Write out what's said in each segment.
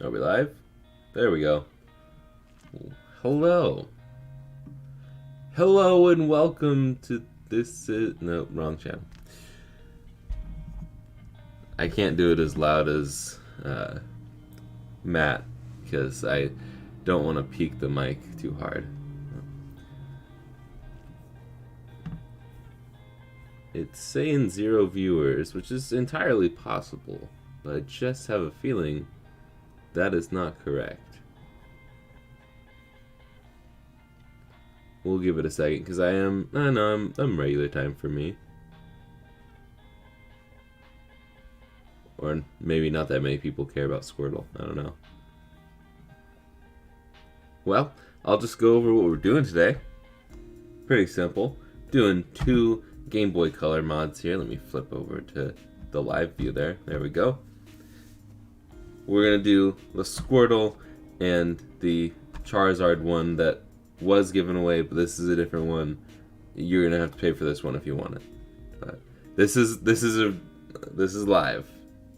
Are we live? There we go. Hello. Hello and welcome to this no, wrong channel. I can't do it as loud as Matt because I don't want to peak the mic too hard. It's saying 0 viewers, which is entirely possible, but I just have a feeling that is not correct. We'll give it a second because I'm regular time for me. Or maybe not that many people care about Squirtle. I don't know. Well, I'll just go over what we're doing today. Pretty simple. Doing 2 Game Boy Color mods here. Let me flip over to the live view there. There we go. We're going to do the Squirtle and the Charizard one that was given away, but this is a different one. You're going to have to pay for this one if you want it. But this is live.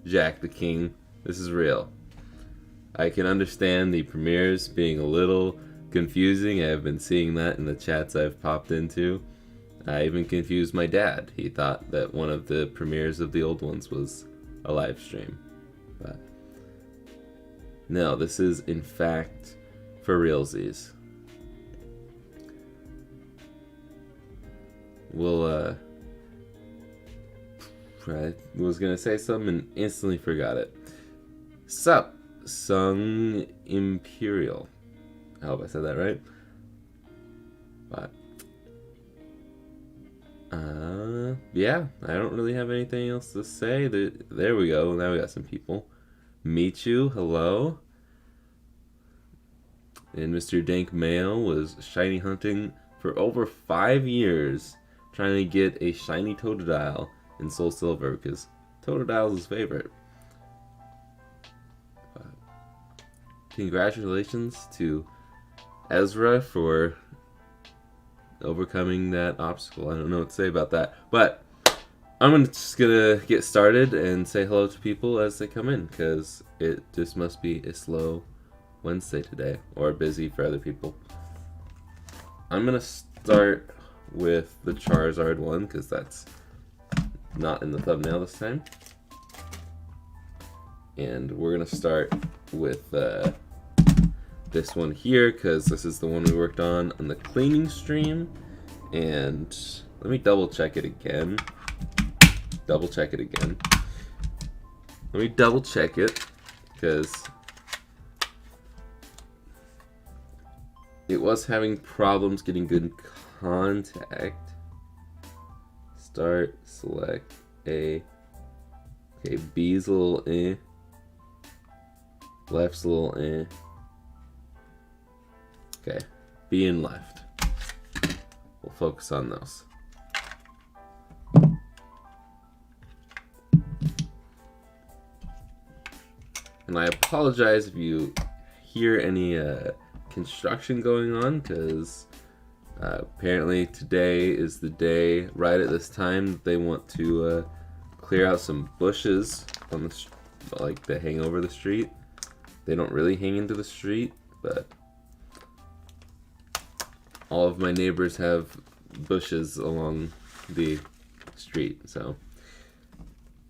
Jack the King. This is real. I can understand the premieres being a little confusing. I've been seeing that in the chats I've popped into. I even confused my dad. He thought that one of the premieres of the old ones was a live stream. But no, this is in fact for realsies. We'll I was gonna say something and instantly forgot it. Sup, Sung Imperial. I hope I said that right. But yeah, I don't really have anything else to say. There we go. Now we got some people. Michu, hello. And Mr. Dank Mail was shiny hunting for over 5 years, trying to get a shiny Totodile in Soul Silver because Totodile is his favorite. Congratulations to Ezra for overcoming that obstacle. I don't know what to say about that, but I'm just gonna get started and say hello to people as they come in because it just must be a slow Wednesday today, or busy for other people. I'm gonna start with the Charizard one because that's not in the thumbnail this time, and we're gonna start with this one here because this is the one we worked on the cleaning stream. And let me double check it again. Let me double check it because it was having problems getting good contact. Start, select A. Okay, B's a little eh. Left's a little eh. Okay, B and left. We'll focus on those. And I apologize if you hear any construction going on, because apparently today is the day, right at this time, that they want to clear out some bushes on the like that hang over the street. They don't really hang into the street, but all of my neighbors have bushes along the street, so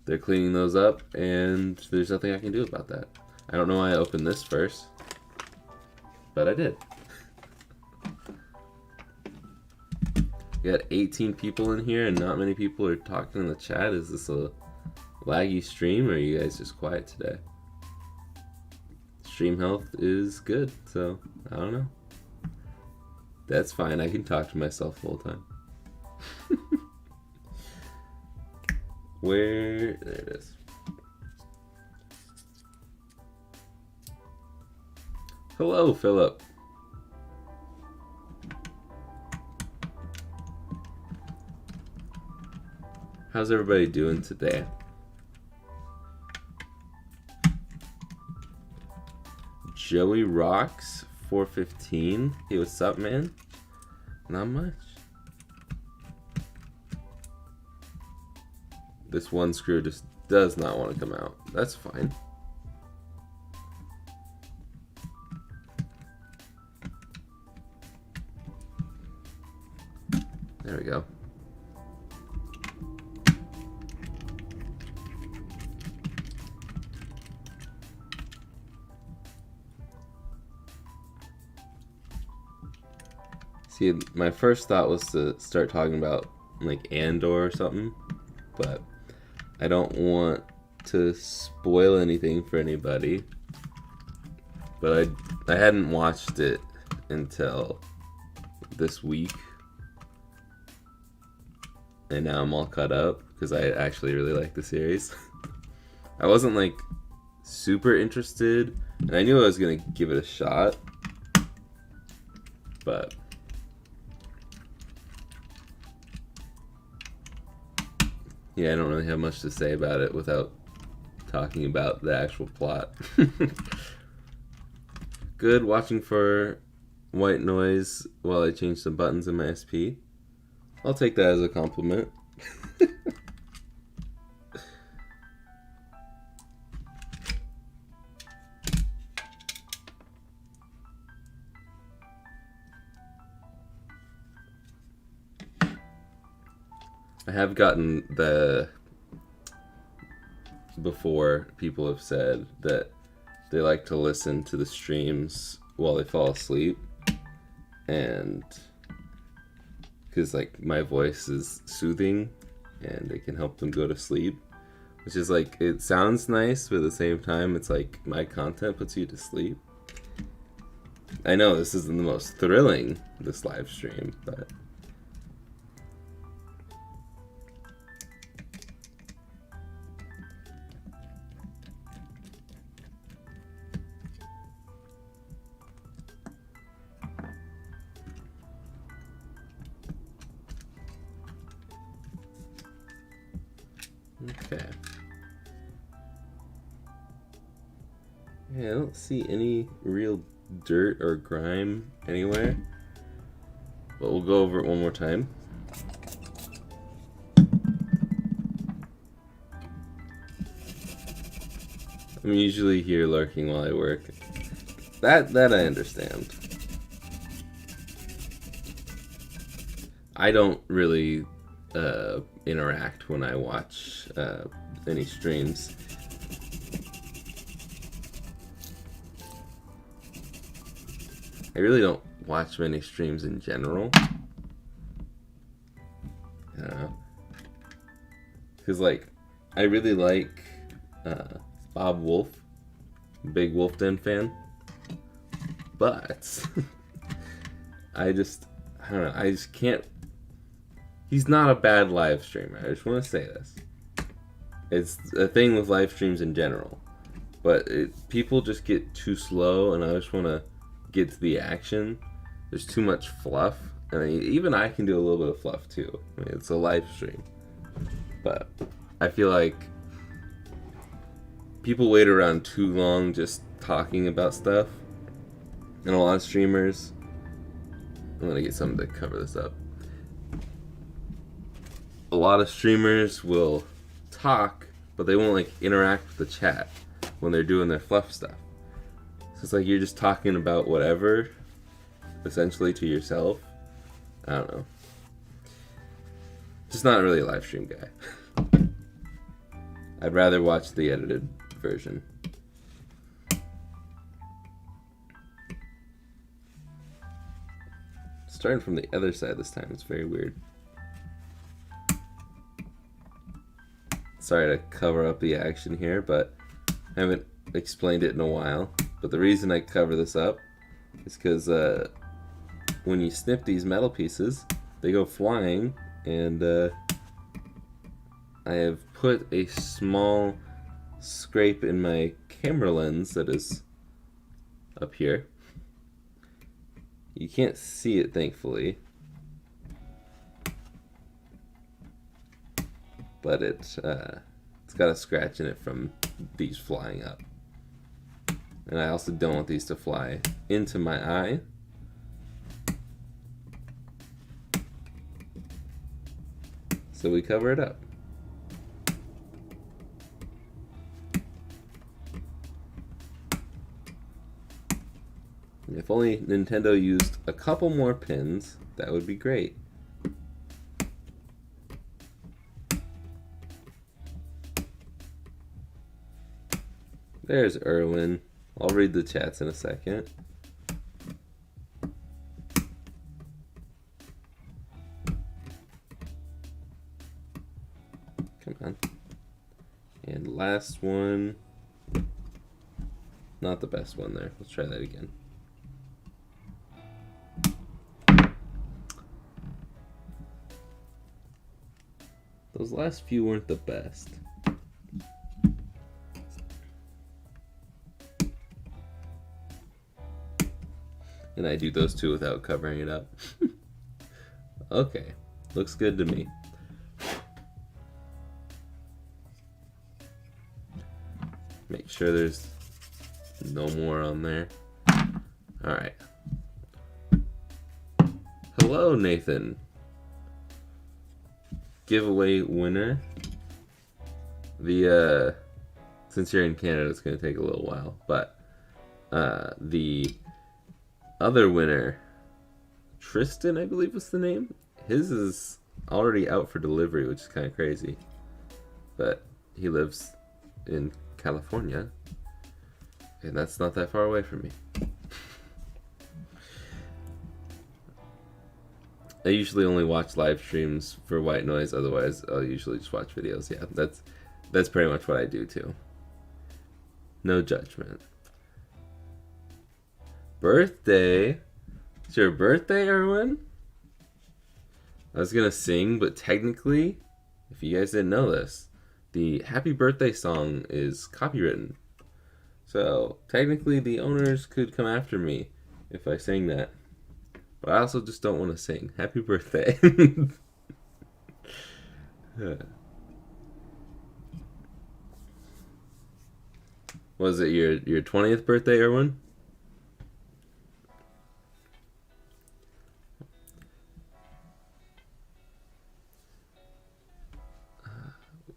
they're cleaning those up, and there's nothing I can do about that. I don't know why I opened this first, but I did. We got 18 people in here, and not many people are talking in the chat. Is this a laggy stream, or are you guys just quiet today? Stream health is good, so I don't know. That's fine, I can talk to myself the whole time. There it is. Hello, Philip. How's everybody doing today? Joey Rocks 415. Hey, what's up, man? Not much. This one screw just does not want to come out. That's fine. go. See, my first thought was to start talking about like Andor or something, but I don't want to spoil anything for anybody. But I hadn't watched it until this week, and now I'm all caught up because I actually really like the series. I wasn't like super interested, and I knew I was gonna give it a shot, but yeah, I don't really have much to say about it without talking about the actual plot. Good watching for white noise while I change some buttons in my SP. I'll take that as a compliment. I have gotten before people have said that they like to listen to the streams while they fall asleep, and because like my voice is soothing and it can help them go to sleep, which is like, it sounds nice, but at the same time it's like my content puts you to sleep. I know this isn't the most thrilling, this live stream, but okay. Yeah, I don't see any real dirt or grime anywhere, but we'll go over it one more time. I'm usually here lurking while I work. That I understand. I don't really interact when I watch any streams. I really don't watch many streams in general. I don't know. Because, like, I really like Bob Wolf. Big Wolf Den fan. But I don't know, I just can't. He's not a bad live streamer. I just want to say this. It's a thing with live streams in general. But people just get too slow, and I just want to get to the action. There's too much fluff. And even I can do a little bit of fluff too. I mean, it's a live stream. But I feel like people wait around too long just talking about stuff. And a lot of streamers, I'm gonna get something to cover this up. A lot of streamers will talk, but they won't like interact with the chat when they're doing their fluff stuff. So it's like you're just talking about whatever, essentially, to yourself. I don't know. Just not really a live stream guy. I'd rather watch the edited version. Starting from the other side this time, it's very weird. Sorry to cover up the action here, but I haven't explained it in a while. But the reason I cover this up is because when you snip these metal pieces, they go flying, and I have put a small scrape in my camera lens that is up here. You can't see it, thankfully, but it's got a scratch in it from these flying up. And I also don't want these to fly into my eye. So we cover it up. If only Nintendo used a couple more pins, that would be great. There's Erwin. I'll read the chats in a second. Come on. And last one. Not the best one there. Let's try that again. Those last few weren't the best. And I do those two without covering it up. Okay, looks good to me. Make sure there's no more on there. Alright. Hello, Nathan. Giveaway winner. The since you're in Canada, it's gonna take a little while, but the other winner, Tristan, I believe was the name. His is already out for delivery, which is kind of crazy. But he lives in California, and that's not that far away from me. I usually only watch live streams for white noise. Otherwise, I'll usually just watch videos. Yeah, that's pretty much what I do too. No judgment. Birthday. It's your birthday, Erwin? I was gonna sing, but technically, if you guys didn't know this, the happy birthday song is copywritten. So technically the owners could come after me if I sang that. But I also just don't want to sing. Happy birthday. Was it your 20th birthday, Erwin?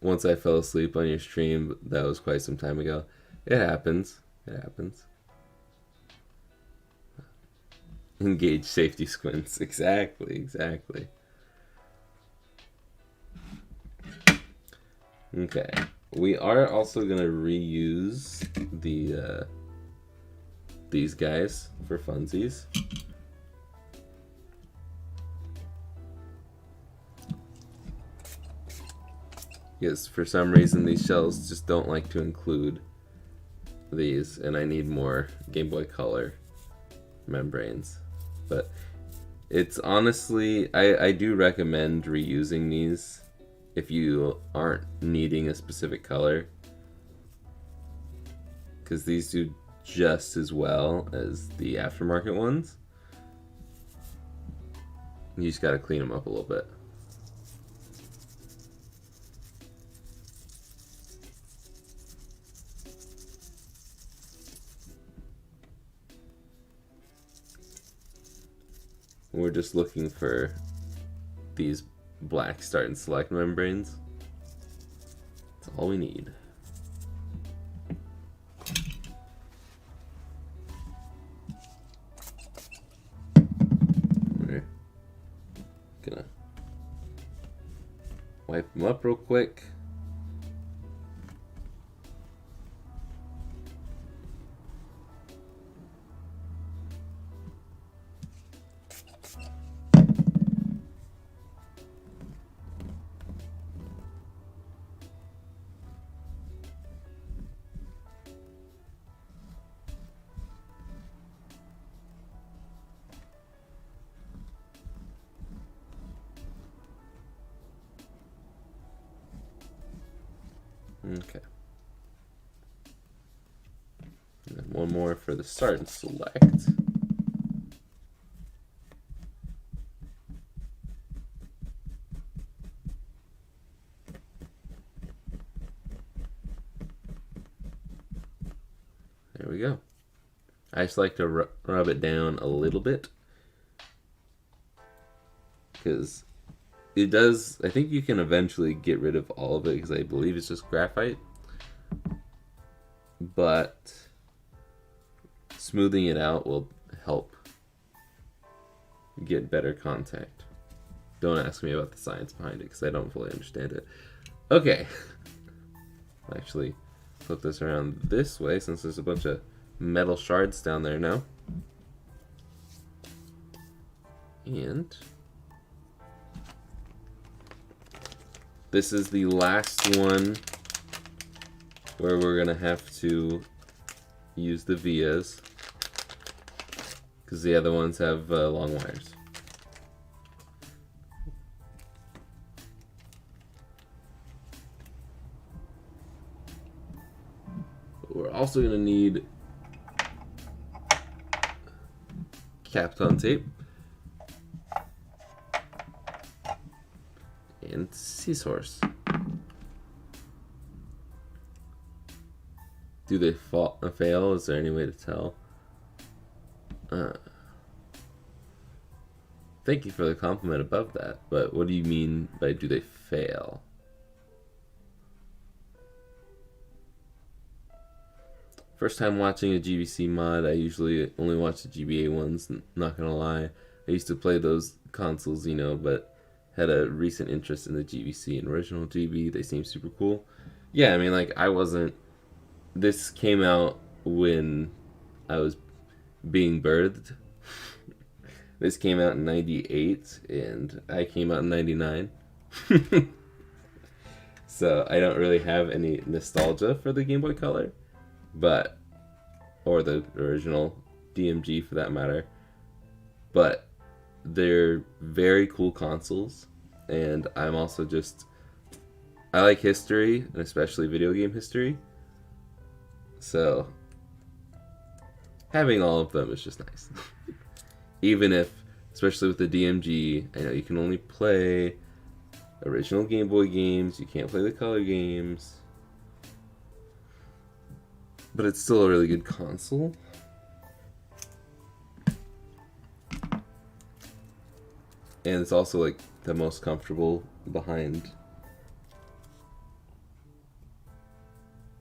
Once I fell asleep on your stream, that was quite some time ago. It happens. It happens. Engage safety squints. Exactly, exactly. Okay. We are also going to reuse the these guys for funsies. Yes, for some reason these shells just don't like to include these, and I need more Game Boy Color membranes. But it's honestly, I do recommend reusing these if you aren't needing a specific color, because these do just as well as the aftermarket ones. You just got to clean them up a little bit. We're just looking for these black start and select membranes. That's all we need. We're gonna wipe them up real quick. Okay. And then one more for the start and select. There we go. I just like to rub it down a little bit, because it does, I think you can eventually get rid of all of it, because I believe it's just graphite. But smoothing it out will help get better contact. Don't ask me about the science behind it, because I don't fully understand it. Okay. Actually, flip this around this way since there's a bunch of metal shards down there now. And this is the last one where we're gonna have to use the vias because the other ones have long wires. We're also gonna need Kapton tape and scissors. Do they fail? Is there any way to tell? Thank you for the compliment above that, but what do you mean by do they fail? First time watching a GBC mod, I usually only watch the GBA ones, not gonna lie. I used to play those consoles, you know, but had a recent interest in the GBC and original GB. They seem super cool. Yeah, I mean, like, this came out when I was being birthed. This came out in 98, and I came out in 99. So I don't really have any nostalgia for the Game Boy Color. Or the original DMG for that matter. But they're very cool consoles, and I'm also I like history, and especially video game history. So having all of them is just nice. Even if, especially with the DMG, I know you can only play original Game Boy games, you can't play the color games. But it's still a really good console. And it's also like the most comfortable behind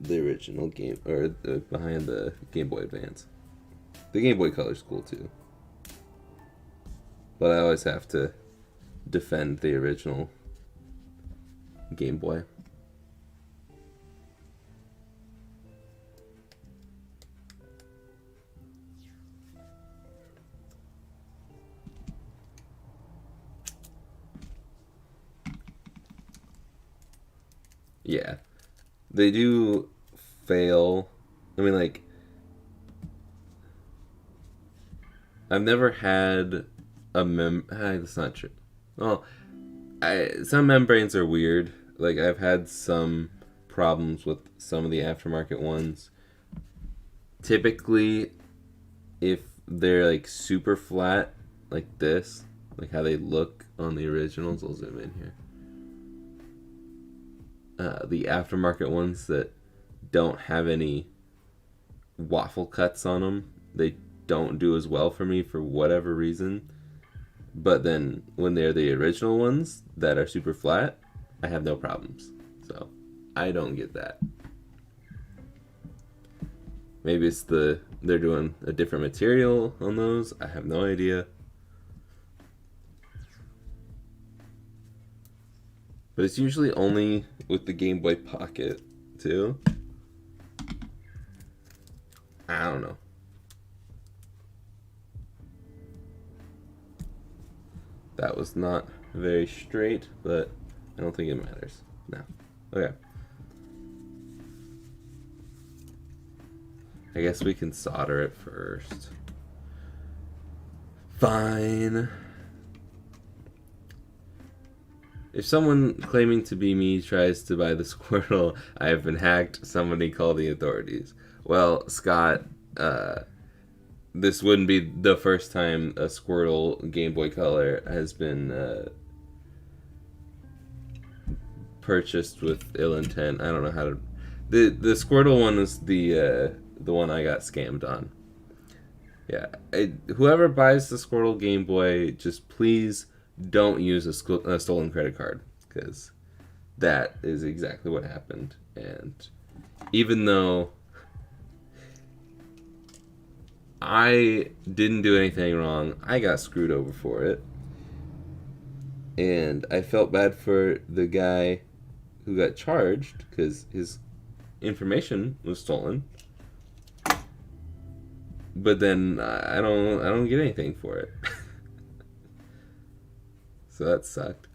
the original game, or behind the Game Boy Advance. The Game Boy Color's cool too. But I always have to defend the original Game Boy. Yeah, they do fail. I mean, like, I've never had that's not true. Well, some membranes are weird. Like, I've had some problems with some of the aftermarket ones. Typically, if they're like super flat, like this, like how they look on the originals, I'll zoom in here. The aftermarket ones that don't have any waffle cuts on them, they don't do as well for me for whatever reason. But then when they're the original ones that are super flat, I have no problems. So I don't get that. Maybe it's they're doing a different material on those. I have no idea. But it's usually only with the Game Boy Pocket, too. I don't know. That was not very straight, but I don't think it matters. No. Okay. I guess we can solder it first. Fine. If someone claiming to be me tries to buy the Squirtle, I have been hacked. Somebody call the authorities. Well, Scott, this wouldn't be the first time a Squirtle Game Boy Color has been purchased with ill intent. I don't know how to. The Squirtle one is the one I got scammed on. Yeah, whoever buys the Squirtle Game Boy, just please don't use a stolen credit card, because that is exactly what happened. And even though I didn't do anything wrong, I got screwed over for it. And I felt bad for the guy who got charged, because his information was stolen. But then I don't get anything for it. So that sucked.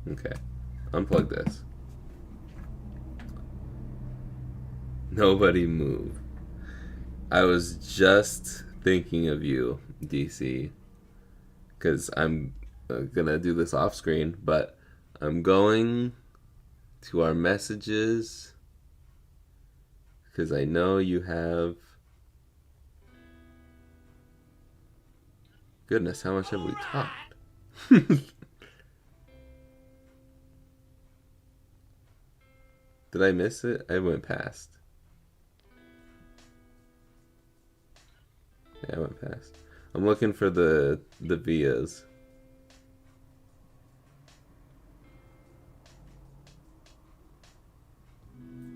Okay. Unplug this. Nobody move. I was just thinking of you, DC. Because I'm gonna do this off screen, but I'm going to our messages because I know you have. Goodness, how much have we talked? Did I miss it? I went past. Yeah, I went past. I'm looking for the vias.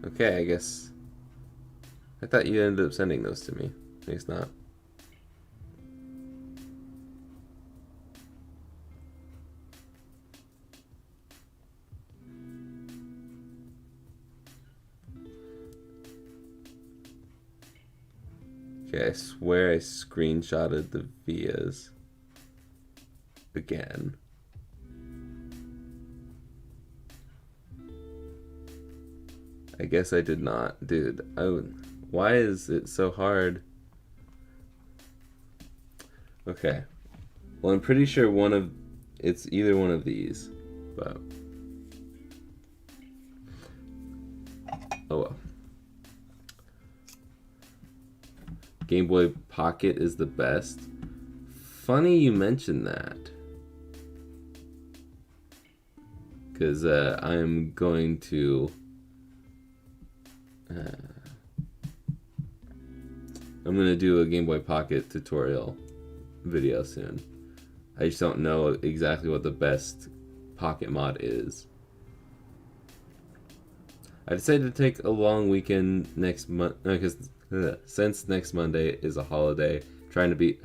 Okay, I guess. I thought you ended up sending those to me. I guess not. Okay, I swear I screenshotted the vias again. I guess I did not. Dude, why is it so hard? Okay. Well, I'm pretty sure it's either one of these, but oh well. Game Boy Pocket is the best. Funny you mentioned that. Because I'm going to... I'm going to do a Game Boy Pocket tutorial video soon. I just don't know exactly what the best Pocket mod is. I decided to take a long weekend next month because since next Monday is a holiday, trying to beat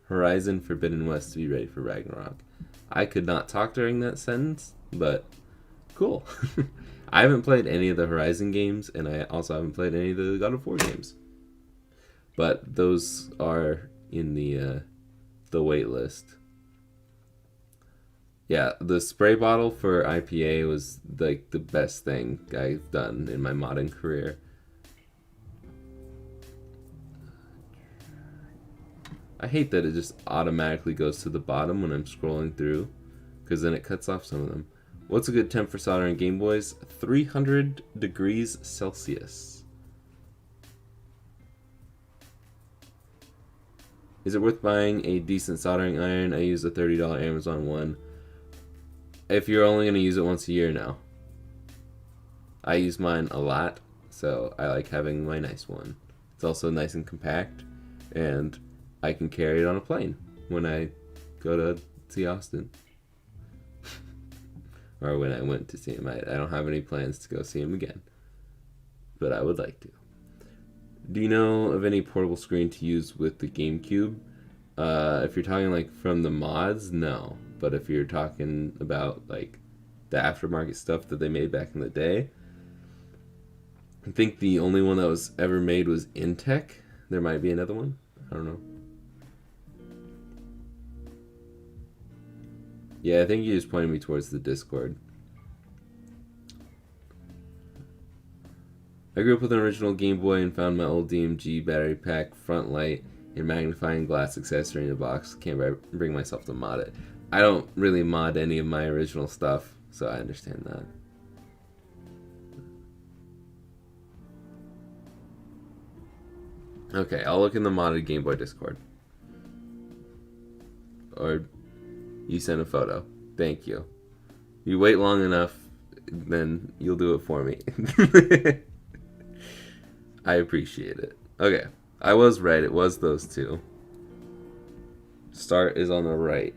Horizon Forbidden West to be ready for Ragnarok. I could not talk during that sentence, but cool. I haven't played any of the Horizon games, and I also haven't played any of the God of War games. But those are in the wait list. Yeah, the spray bottle for IPA was like the best thing I've done in my modding career. I hate that it just automatically goes to the bottom when I'm scrolling through, because then it cuts off some of them. What's a good temp for soldering Game Boys? 300 degrees Celsius. Is it worth buying a decent soldering iron? I use a $30 Amazon one. If you're only going to use it once a year now. I use mine a lot, so I like having my nice one. It's also nice and compact, and I can carry it on a plane when I go to see Austin. Or when I went to see him. I don't have any plans to go see him again, but I would like to. Do you know of any portable screen to use with the GameCube? If you're talking like from the mods, no. But if you're talking about like the aftermarket stuff that they made back in the day, I think the only one that was ever made was Intech. There might be another one. I don't know. Yeah, I think you just pointed me towards the Discord. I grew up with an original Game Boy and found my old DMG battery pack, front light, and magnifying glass accessory in a box. Can't bring myself to mod it. I don't really mod any of my original stuff, so I understand that. Okay, I'll look in the modded Game Boy Discord. Or you send a photo. Thank you. You wait long enough, then you'll do it for me. I appreciate it. Okay, I was right. It was those two. Start is on the right.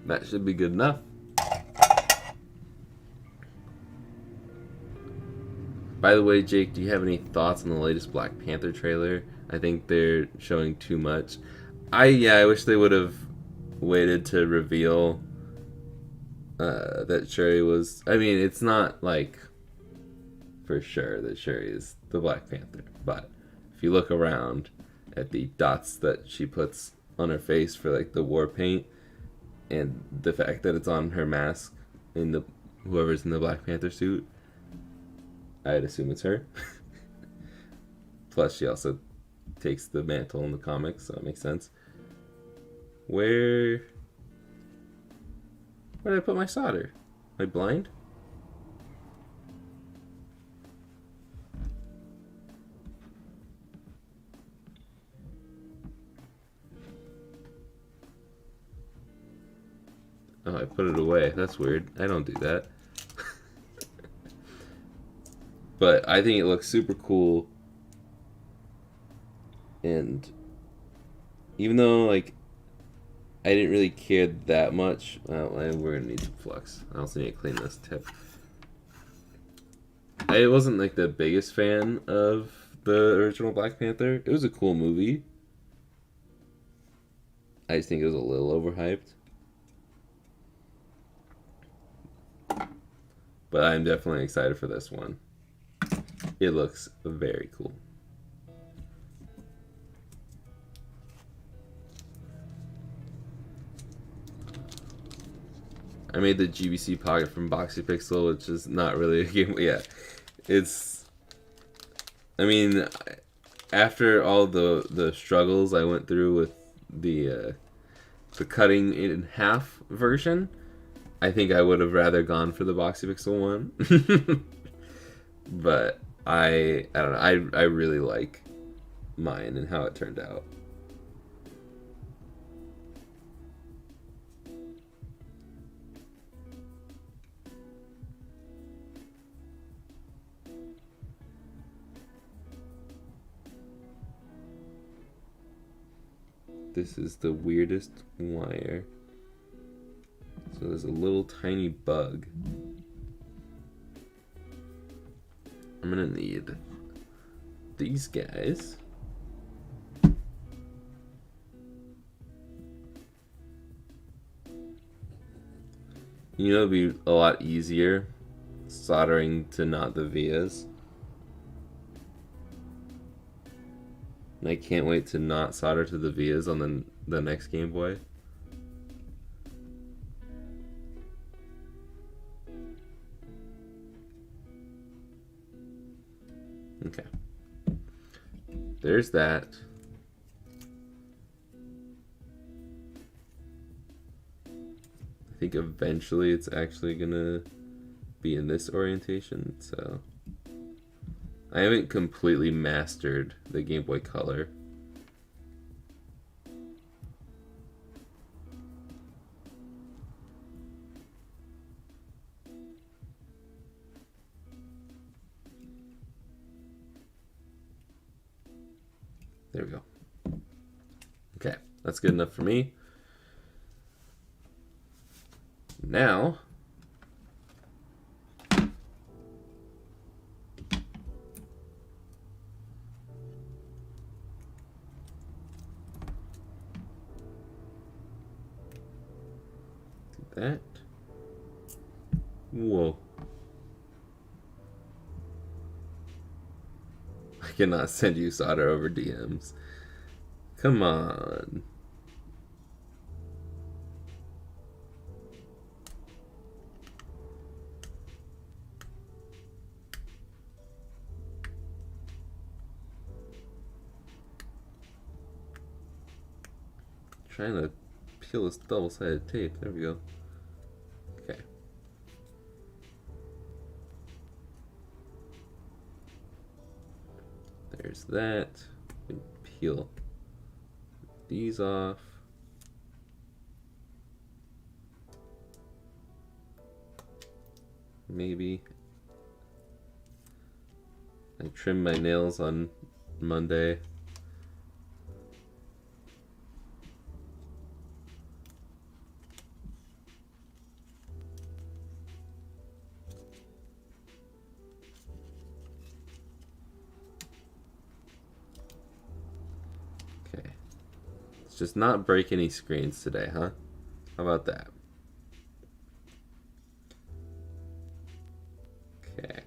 That should be good enough. By the way, Jake, do you have any thoughts on the latest Black Panther trailer? I think they're showing too much. I wish they would have waited to reveal that Shuri was. I mean, it's not like for sure that Shuri is the Black Panther, but if you look around at the dots that she puts on her face for like the war paint, and the fact that it's on her mask in the whoever's in the Black Panther suit, I'd assume it's her. Plus, she also takes the mantle in the comics, so it makes sense. Where did I put my solder? Am I blind? Oh, I put it away. That's weird. I don't do that. But I think it looks super cool. And even though, like, I didn't really care that much, well, we're gonna need some flux. I also need to clean this tip. I wasn't, like, the biggest fan of the original Black Panther. It was a cool movie. I just think it was a little overhyped. But I'm definitely excited for this one. It looks very cool. I made the GBC pocket from Boxy Pixel, which is not really a game. Yeah, it's. I mean, after all the struggles I went through with the cutting in half version, I think I would have rather gone for the Boxy Pixel one. But I don't know. I really like mine and how it turned out. This is the weirdest wire. So there's a little tiny bug. I'm gonna need these guys. You know, it'd be a lot easier soldering to not the vias. And I can't wait to not solder to the vias on the next Game Boy. Okay. There's that. I think eventually it's actually gonna be in this orientation, so I haven't completely mastered the Game Boy Color. There we go. Okay, that's good enough for me. Now, that. Whoa. I cannot send you solder over DMs. Come on. Trying to peel this double-sided tape. There we go. Okay. There's that. And peel these off. Maybe. I trimmed my nails on Monday. Let's just not break any screens today, huh? How about that? Okay.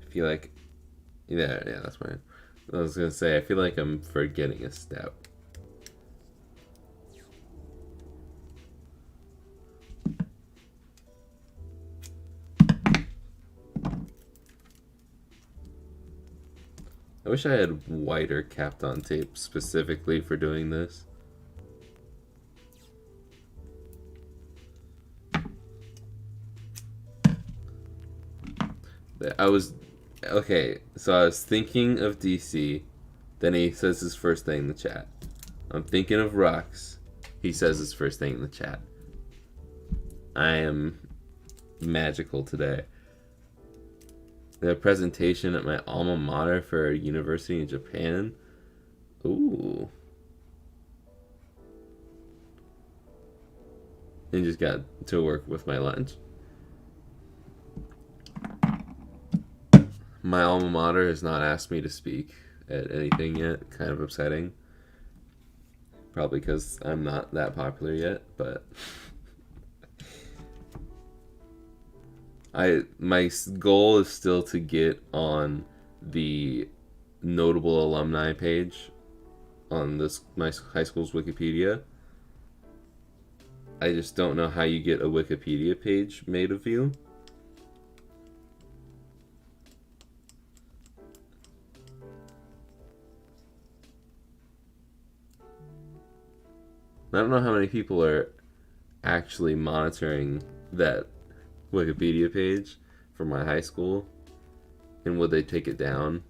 I feel like, yeah, that's fine. I was gonna say, I feel like I'm forgetting a step. I wish I had whiter Kapton tape specifically for doing this. Okay, so I was thinking of DC, then he says his first thing in the chat. I'm thinking of Rux, he says his first thing in the chat. I am magical today. The presentation at my alma mater for a university in Japan. Ooh. And just got to work with my lunch. My alma mater has not asked me to speak at anything yet. Kind of upsetting. Probably because I'm not that popular yet, but my goal is still to get on the notable alumni page on my high school's Wikipedia. I just don't know how you get a Wikipedia page made of you. I don't know how many people are actually monitoring that Wikipedia page for my high school, and would they take it down?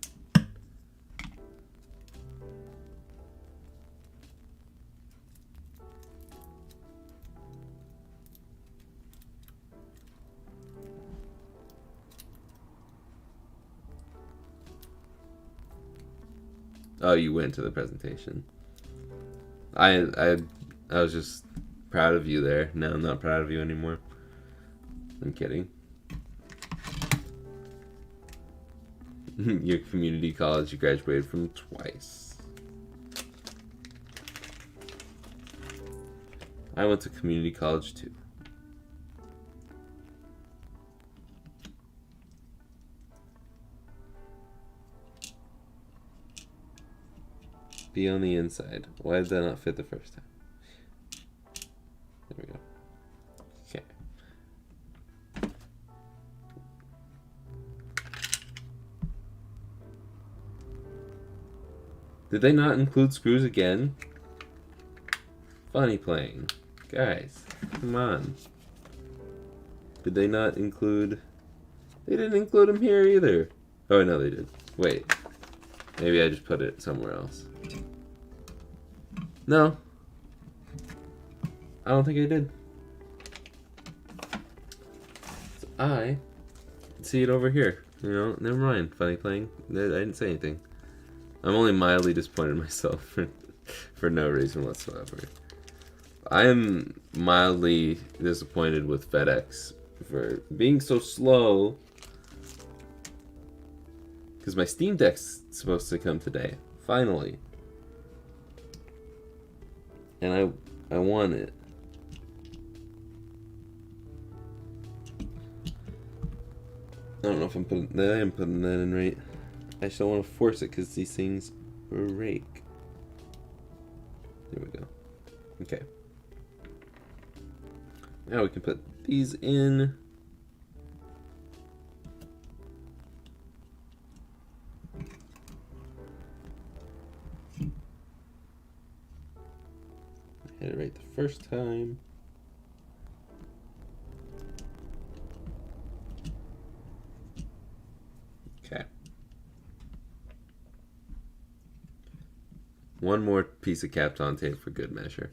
Oh, you went to the presentation. I was just proud of you there. No, I'm not proud of you anymore. I'm kidding. Your community college you graduated from twice. I went to community college too. Be on the inside. Why did that not fit the first time? There we go. Okay. Did they not include screws again? Funny playing. Guys, come on. Did they not include... They didn't include them here either. Oh, no, they did. Wait. Maybe I just put it somewhere else. No. I don't think I did. So I see it over here. You know, never mind. Funny playing. I didn't say anything. I'm only mildly disappointed in myself for no reason whatsoever. I am mildly disappointed with FedEx for being so slow. Because my Steam Deck's supposed to come today. Finally. And I want it. I don't know if I'm putting that. I am putting that in right. I just don't want to force it because these things break. There we go. Okay. Now we can put these in. I hit it right the first time. Okay. One more piece of Kapton tape for good measure.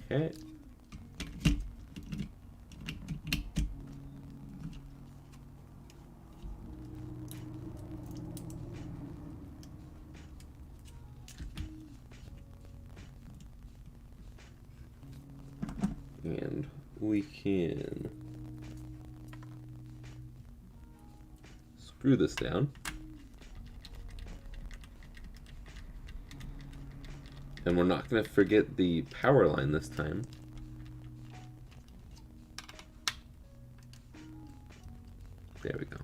Okay. And we can screw this down. And we're not going to forget the power line this time. There we go.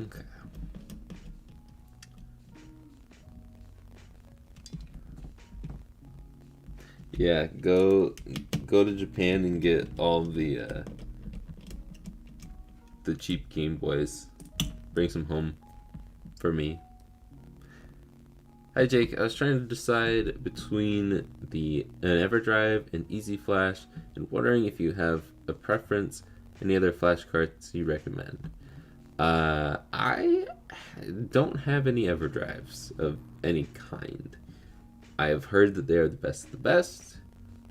Okay. Yeah, go to Japan and get all the cheap Game Boys. Bring some home for me. Hi Jake, I was trying to decide between an EverDrive and Easy Flash and wondering if you have a preference, any other flash cards you recommend. I don't have any EverDrives of any kind. I have heard that they are the best of the best,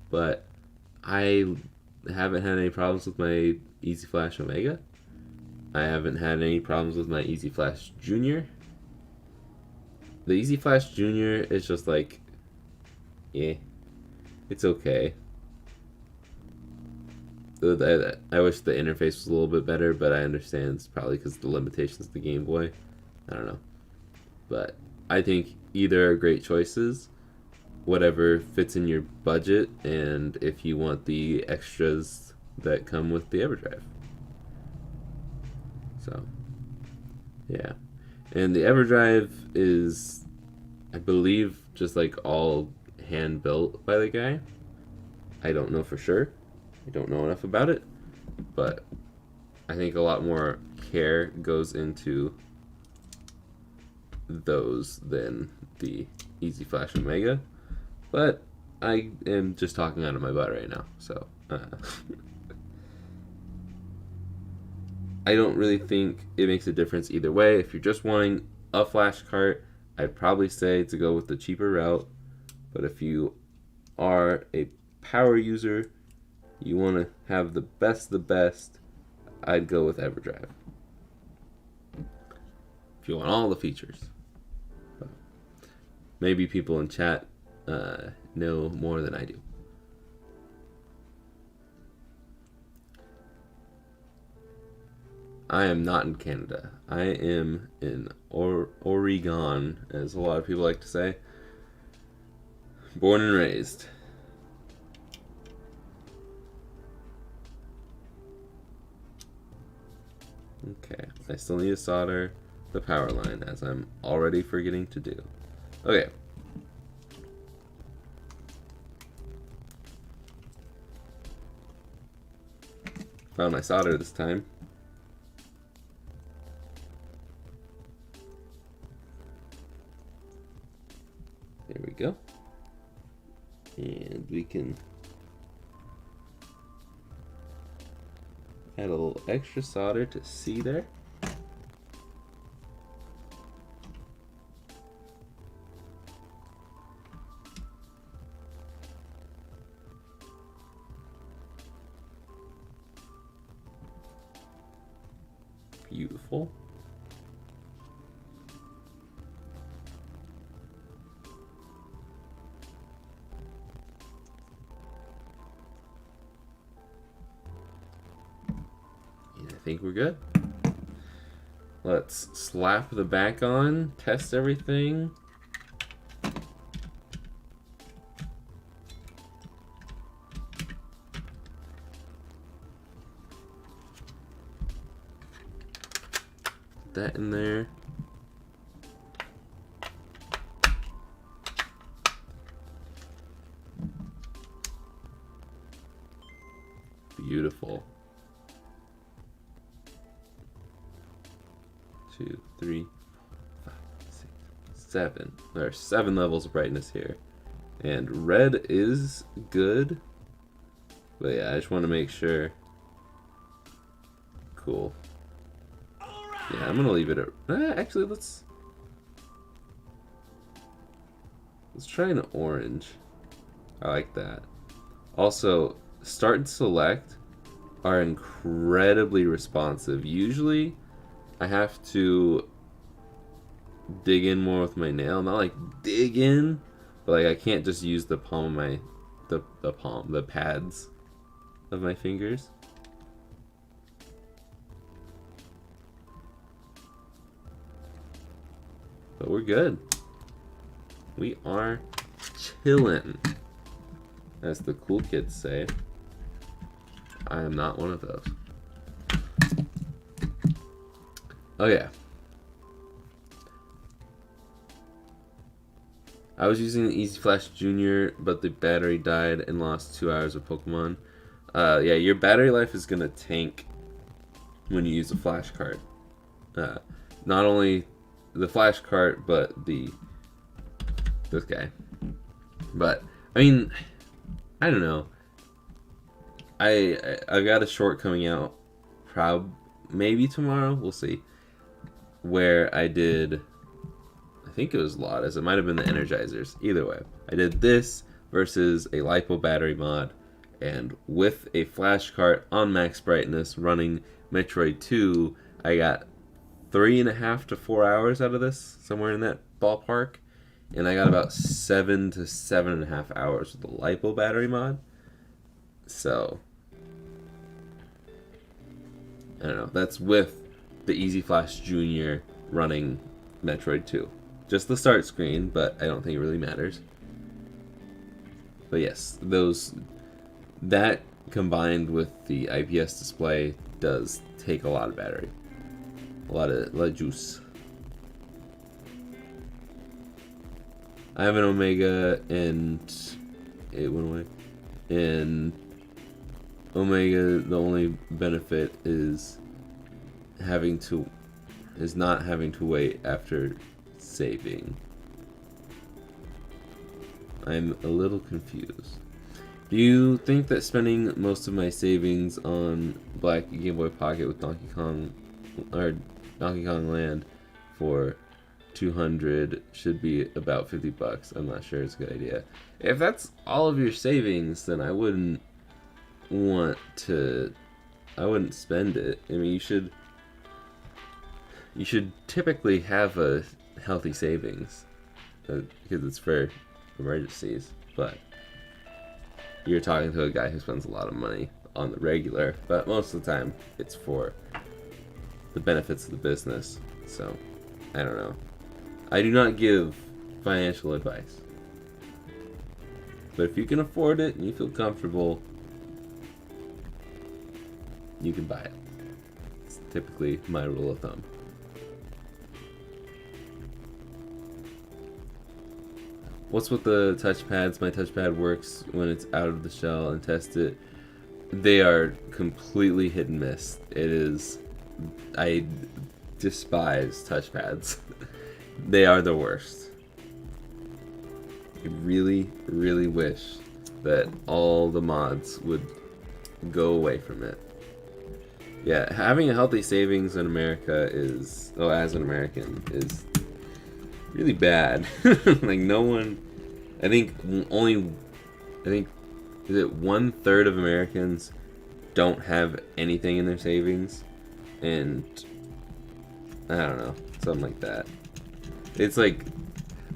but I haven't had any problems with my Easy Flash Omega. I haven't had any problems with my Easy Flash Junior. The Easy Flash Junior is just like, yeah, it's okay. I wish the interface was a little bit better, but I understand it's probably because of the limitations of the Game Boy. I don't know. But I think either are great choices. Whatever fits in your budget, and if you want the extras that come with the EverDrive. So, yeah. And the EverDrive is, I believe, just like all hand built by the guy. I don't know for sure. I don't know enough about it, but I think a lot more care goes into those than the Easy Flash Omega. But I am just talking out of my butt right now, so I don't really think it makes a difference either way. If you're just wanting a flash cart, I'd probably say to go with the cheaper route. But if you are a power user, you want to have the best of the best, I'd go with EverDrive. If you want all the features. But maybe people in chat know more than I do. I am not in Canada. I am in Oregon, as a lot of people like to say. Born and raised. Okay, I still need to solder the power line, as I'm already forgetting to do. Okay. Found my solder this time. There we go. And we can add a little extra solder to see there. Beautiful. And I think we're good. Let's slap the back on, test everything. That in there. Beautiful. 2, 3, 5, 6, 7. There are 7 levels of brightness here. And red is good. But yeah, I just want to make sure. Cool. Yeah, I'm gonna leave it at. Actually, let's try an orange. I like that. Also, start and select are incredibly responsive. Usually, I have to dig in more with my nail. Not like dig in, but like I can't just use the palm of my the pads of my fingers. But we're good. We are chillin', as the cool kids say. I am not one of those. Oh yeah. I was using the Easy Flash Junior, but the battery died and lost 2 hours of Pokemon. Yeah, your battery life is gonna tank when you use a flash card. Not only the flash card, but this guy. But I mean, I don't know. I've got a short coming out, maybe tomorrow. We'll see. Where I did, I think it was Lotus. It might have been the Energizers. Either way, I did this versus a LiPo battery mod, and with a flash cart on max brightness running Metroid 2, I got 3.5 to 4 hours out of this, somewhere in that ballpark, and I got about 7 to 7.5 hours with the LiPo battery mod. So I don't know. That's with the Easy Flash Junior running Metroid 2. Just the start screen, but I don't think it really matters. But yes, that combined with the IPS display does take a lot of battery. A lot of juice. I have an Omega and it went away. And Omega, the only benefit is not having to wait after saving. I'm a little confused. Do you think that spending most of my savings on Black Game Boy Pocket with Donkey Kong Land for 200 should be about $50? I'm not sure it's a good idea. If that's all of your savings, then I wouldn't spend it. I mean, you should typically have a healthy savings because it's for emergencies, but you're talking to a guy who spends a lot of money on the regular, but most of the time it's for the benefits of the business. So I don't know. I do not give financial advice, but if you can afford it and you feel comfortable, you can buy it. It's typically my rule of thumb. What's with the touchpads? My touchpad works when it's out of the shell and test it. They are completely hit and miss. I despise touchpads. They are the worst. I really, really wish that all the mods would go away from it. Yeah, having a healthy savings in America as an American, is really bad. Like no one, I think is it 1/3 of Americans don't have anything in their savings, and I don't know, something like that. It's like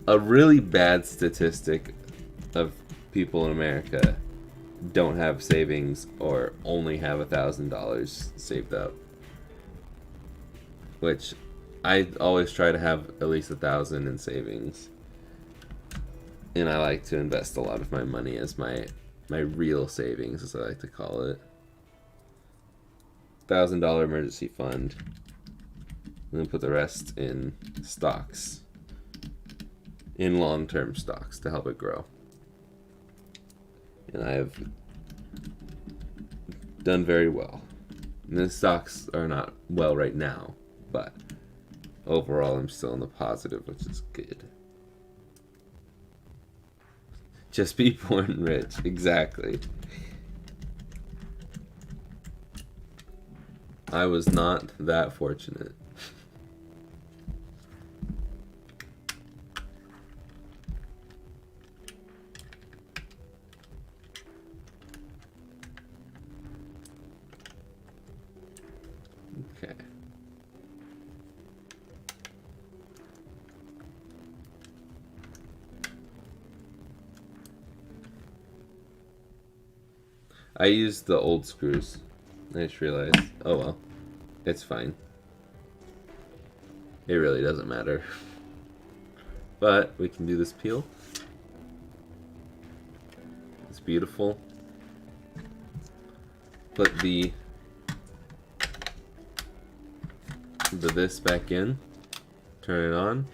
a really bad statistic of people in America don't have savings or only have $1,000 saved up, which I always try to have at least 1,000 in savings, and I like to invest a lot of my money as my real savings, as I like to call it. $1,000 emergency fund, and then put the rest in stocks, in long-term stocks to help it grow. And I have done very well. And the stocks are not well right now, but overall I'm still in the positive, which is good. Just be born rich, exactly. I was not that fortunate. I used the old screws. I just realized. Oh well. It's fine. It really doesn't matter. But we can do this peel. It's beautiful. Put the this back in. Turn it on.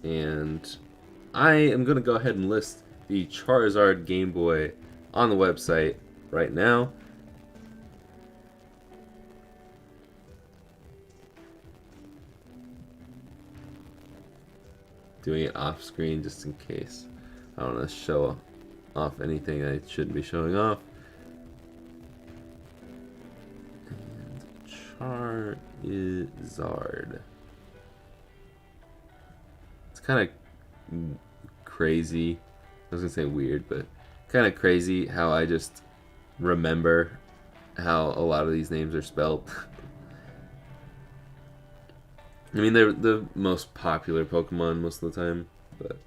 And I am going to go ahead and list the Charizard Game Boy on the website right now. Doing it off screen just in case I don't want to show off anything I shouldn't be showing off. And Charizard. It's kind of crazy. I was gonna say weird, but kind of crazy how I just remember how a lot of these names are spelled. I mean, they're the most popular Pokemon most of the time, but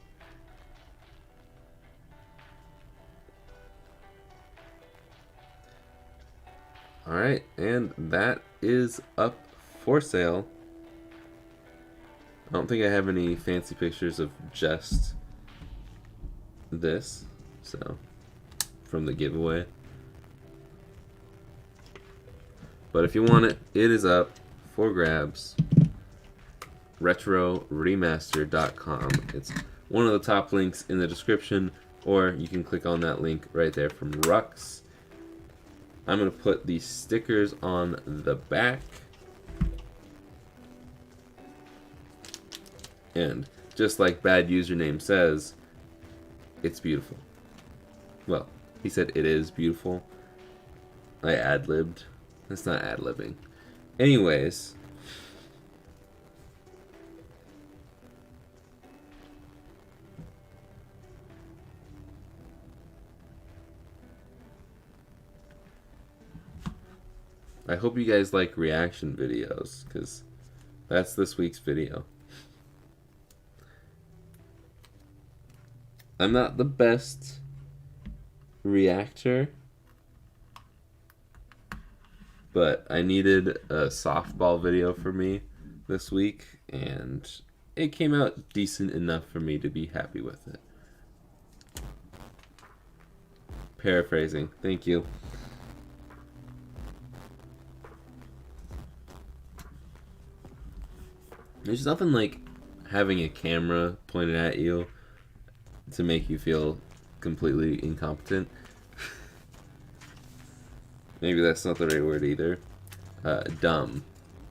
alright, and that is up for sale. I don't think I have any fancy pictures of just this, so from the giveaway. But if you want it, it is up for grabs. RetroRemaster.com. It's one of the top links in the description, or you can click on that link right there from Rux. I'm going to put the stickers on the back. And just like bad username says, it's beautiful. Well, he said it is beautiful. I ad-libbed. That's not ad-libbing. Anyways, I hope you guys like reaction videos, because that's this week's video. I'm not the best reactor, but I needed a softball video for me this week, and it came out decent enough for me to be happy with it. Paraphrasing. Thank you. There's nothing like having a camera pointed at you to make you feel completely incompetent. Maybe that's not the right word either. Dumb.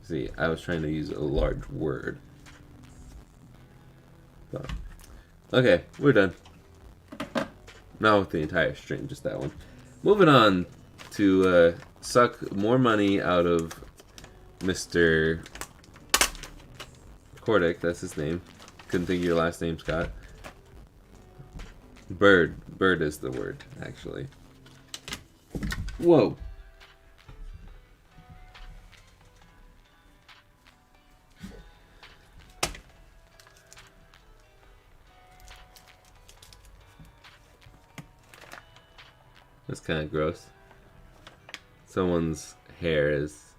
See, I was trying to use a large word. But, okay, we're done. Not with the entire string, just that one. Moving on to suck more money out of Mr. Cordic, that's his name. Couldn't think of your last name, Scott. Bird. Bird is the word, actually. Whoa. That's kind of gross. Someone's hair is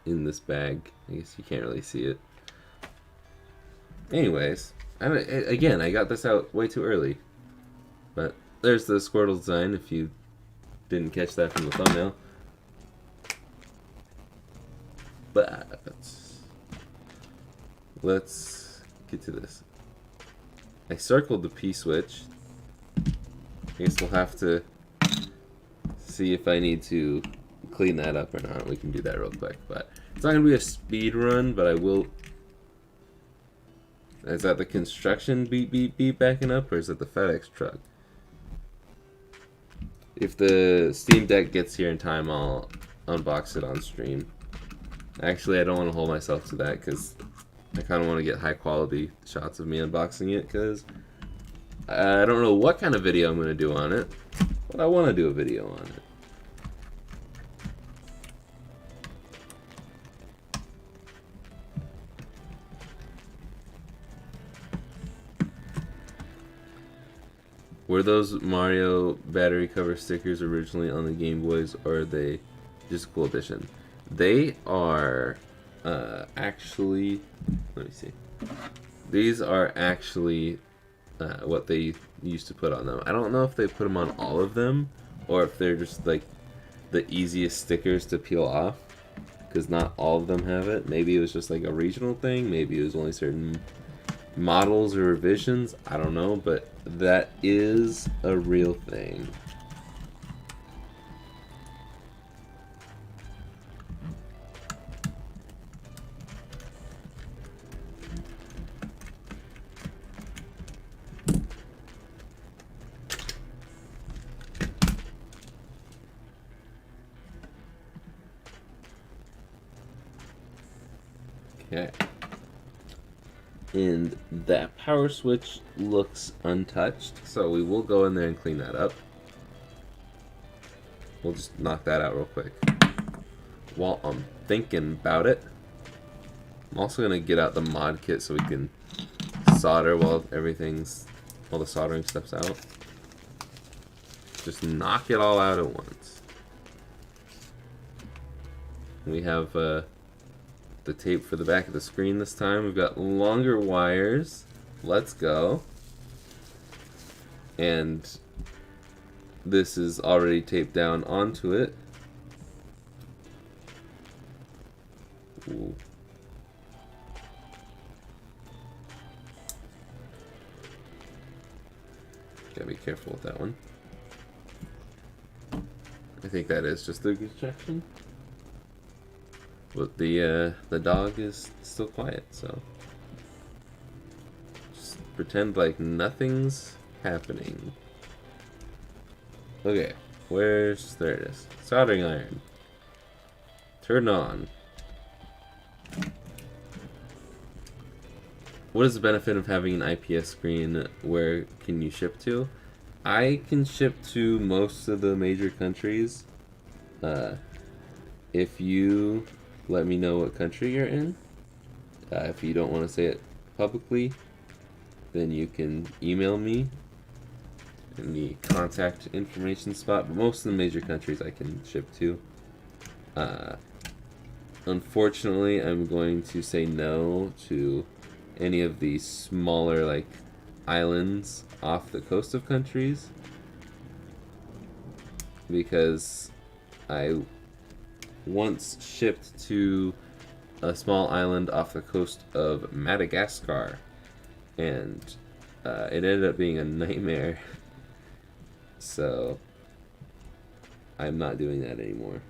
in this bag. I guess you can't really see it. Anyways, again, I got this out way too early. But there's the Squirtle design, if you didn't catch that from the thumbnail. But let's get to this. I circled the P-switch. I guess we'll have to see if I need to clean that up or not. We can do that real quick. But it's not going to be a speed run, but I will... Is that the construction beep beep beep backing up, or is it the FedEx truck? If the Steam Deck gets here in time, I'll unbox it on stream. Actually, I don't want to hold myself to that, because I kind of want to get high quality shots of me unboxing it, because I don't know what kind of video I'm going to do on it, but I want to do a video on it. Were those Mario battery cover stickers originally on the Game Boys, or are they just a cool addition? They are actually, let me see. These are actually what they used to put on them. I don't know if they put them on all of them, or if they're just like the easiest stickers to peel off, because not all of them have it. Maybe it was just like a regional thing. Maybe it was only certain models or revisions. I don't know, but that is a real thing. Okay. And that power switch looks untouched, so we will go in there and clean that up. We'll just knock that out real quick. While I'm thinking about it, I'm also going to get out the mod kit so we can solder while all the soldering stuff's out. Just knock it all out at once. We have the tape for the back of the screen this time. We've got longer wires. Let's go. And this is already taped down onto it. Ooh. Gotta be careful with that one. I think that is just the rejection. But the dog is still quiet, so just pretend like nothing's happening. Okay, there it is. Soldering iron. Turn on. What is the benefit of having an IPS screen? Where can you ship to? I can ship to most of the major countries. If you let me know what country you're in. If you don't want to say it publicly, then you can email me in the contact information spot. But most of the major countries I can ship to. Unfortunately, I'm going to say no to any of the smaller like islands off the coast of countries, because I once shipped to a small island off the coast of Madagascar, and it ended up being a nightmare. So I'm not doing that anymore.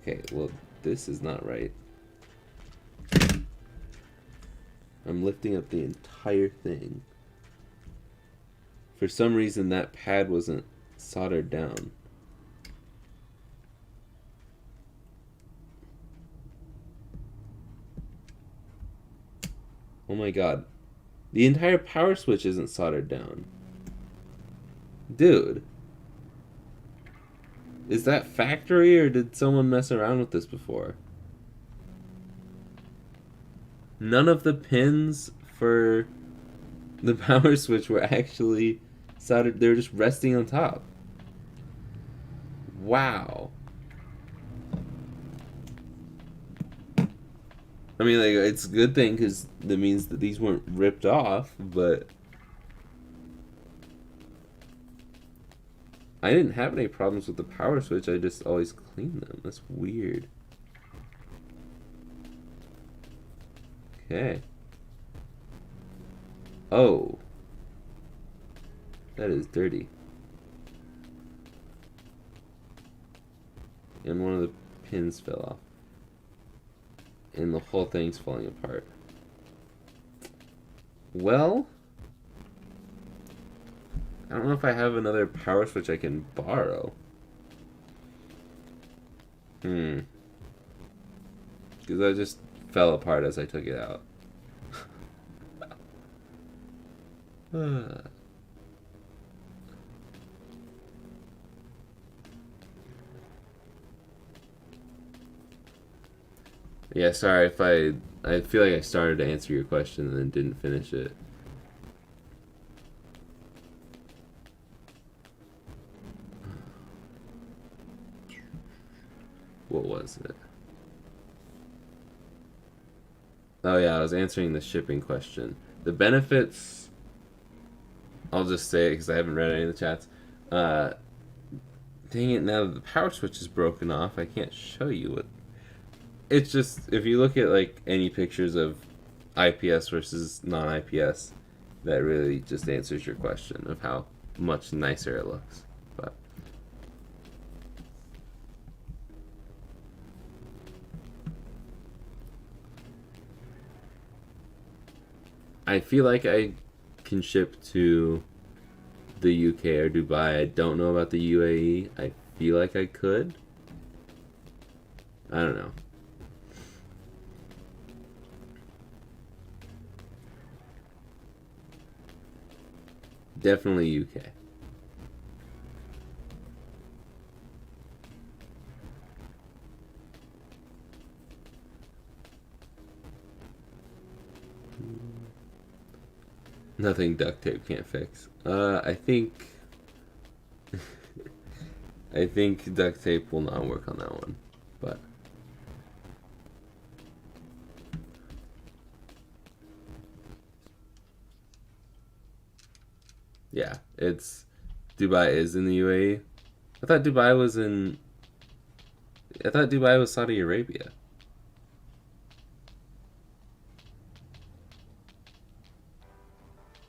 Okay, well, this is not right. I'm lifting up the entire thing. For some reason, that pad wasn't soldered down. Oh my god. The entire power switch isn't soldered down. Dude. Is that factory, or did someone mess around with this before? None of the pins for the power switch were actually soldered. They were just resting on top. Wow. I mean, like, it's a good thing because that means that these weren't ripped off, but I didn't have any problems with the power switch. I just always clean them. That's weird. Okay. Oh. That is dirty. And one of the pins fell off. And the whole thing's falling apart. Well, I don't know if I have another power switch I can borrow. Because that just fell apart as I took it out. Yeah, sorry if I feel like I started to answer your question and then didn't finish it. What was it? Oh yeah, I was answering the shipping question. The benefits, I'll just say it because I haven't read any of the chats. Dang it, now that the power switch is broken off, I can't show you what. It's just, if you look at like any pictures of IPS versus non-IPS, that really just answers your question of how much nicer it looks. But I feel like I can ship to the UK or Dubai. I don't know about the UAE. I feel like I could. I don't know. Definitely UK. Nothing duct tape can't fix. I think I think duct tape will not work on that one, but yeah, it's Dubai is in the UAE. I thought Dubai was in. I thought Dubai was Saudi Arabia.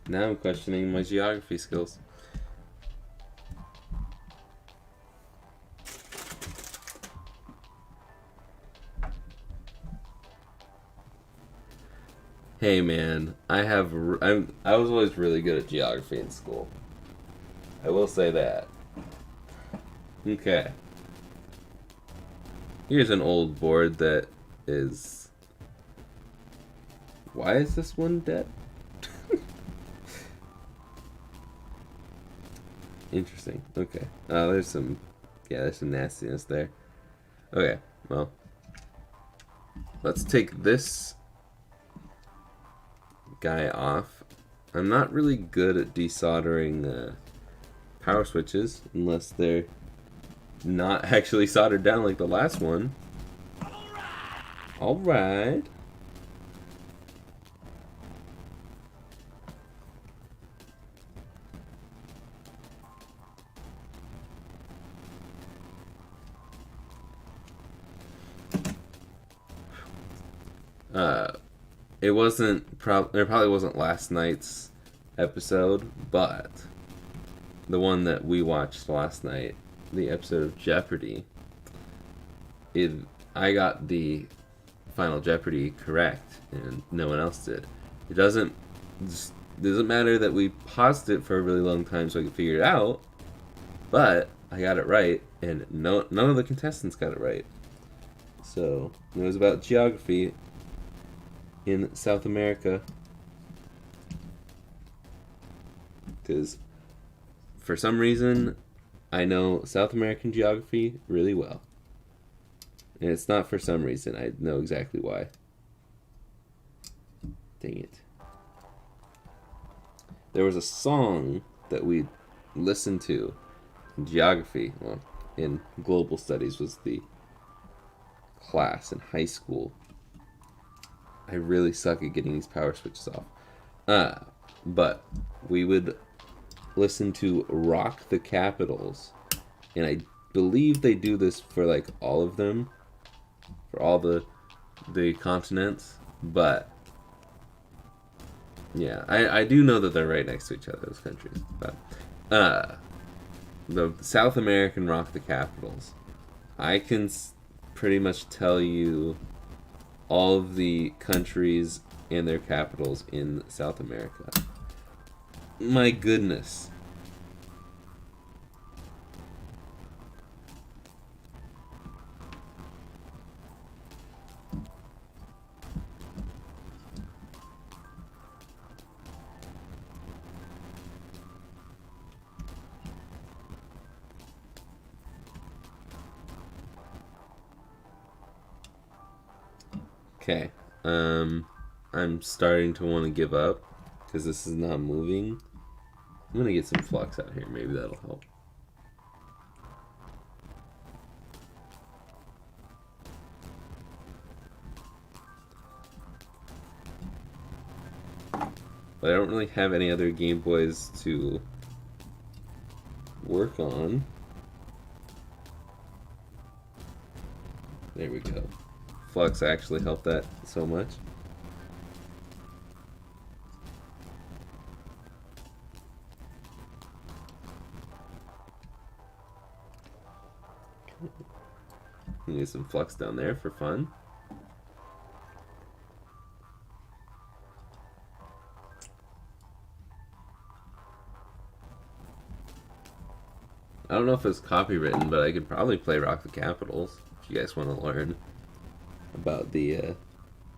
Now I'm questioning my geography skills. Hey man, I was always really good at geography in school. I will say that. Okay. Here's an old board that is. Why is this one dead? Interesting. Okay. There's some nastiness there. Okay. Well, let's take this guy off. I'm not really good at desoldering power switches unless they're not actually soldered down like the last one. All right. It probably wasn't last night's episode, but the one that we watched last night, the episode of Jeopardy, I got the Final Jeopardy correct, and no one else did. It doesn't matter that we paused it for a really long time so I could figure it out, but I got it right, and none of the contestants got it right. So it was about geography in South America, because for some reason I know South American geography really well, and it's not for some reason. I know exactly why. Dang it. There was a song that we listened to in geography, well, in global studies was the class in high school. I really suck at getting these power switches off. But we would listen to Rock the Capitals, and I believe they do this for like all of them, for all the continents, but yeah, I do know that they're right next to each other, those countries. But the South American Rock the Capitals, I can pretty much tell you all of the countries and their capitals in South America. My goodness. Okay, I'm starting to want to give up because this is not moving. I'm gonna get some flux out here, maybe that'll help. But I don't really have any other Game Boys to work on. There we go. Flux actually helped that so much. Need some flux down there for fun. I don't know if it's copywritten, but I could probably play Rock the Capitals if you guys want to learn about the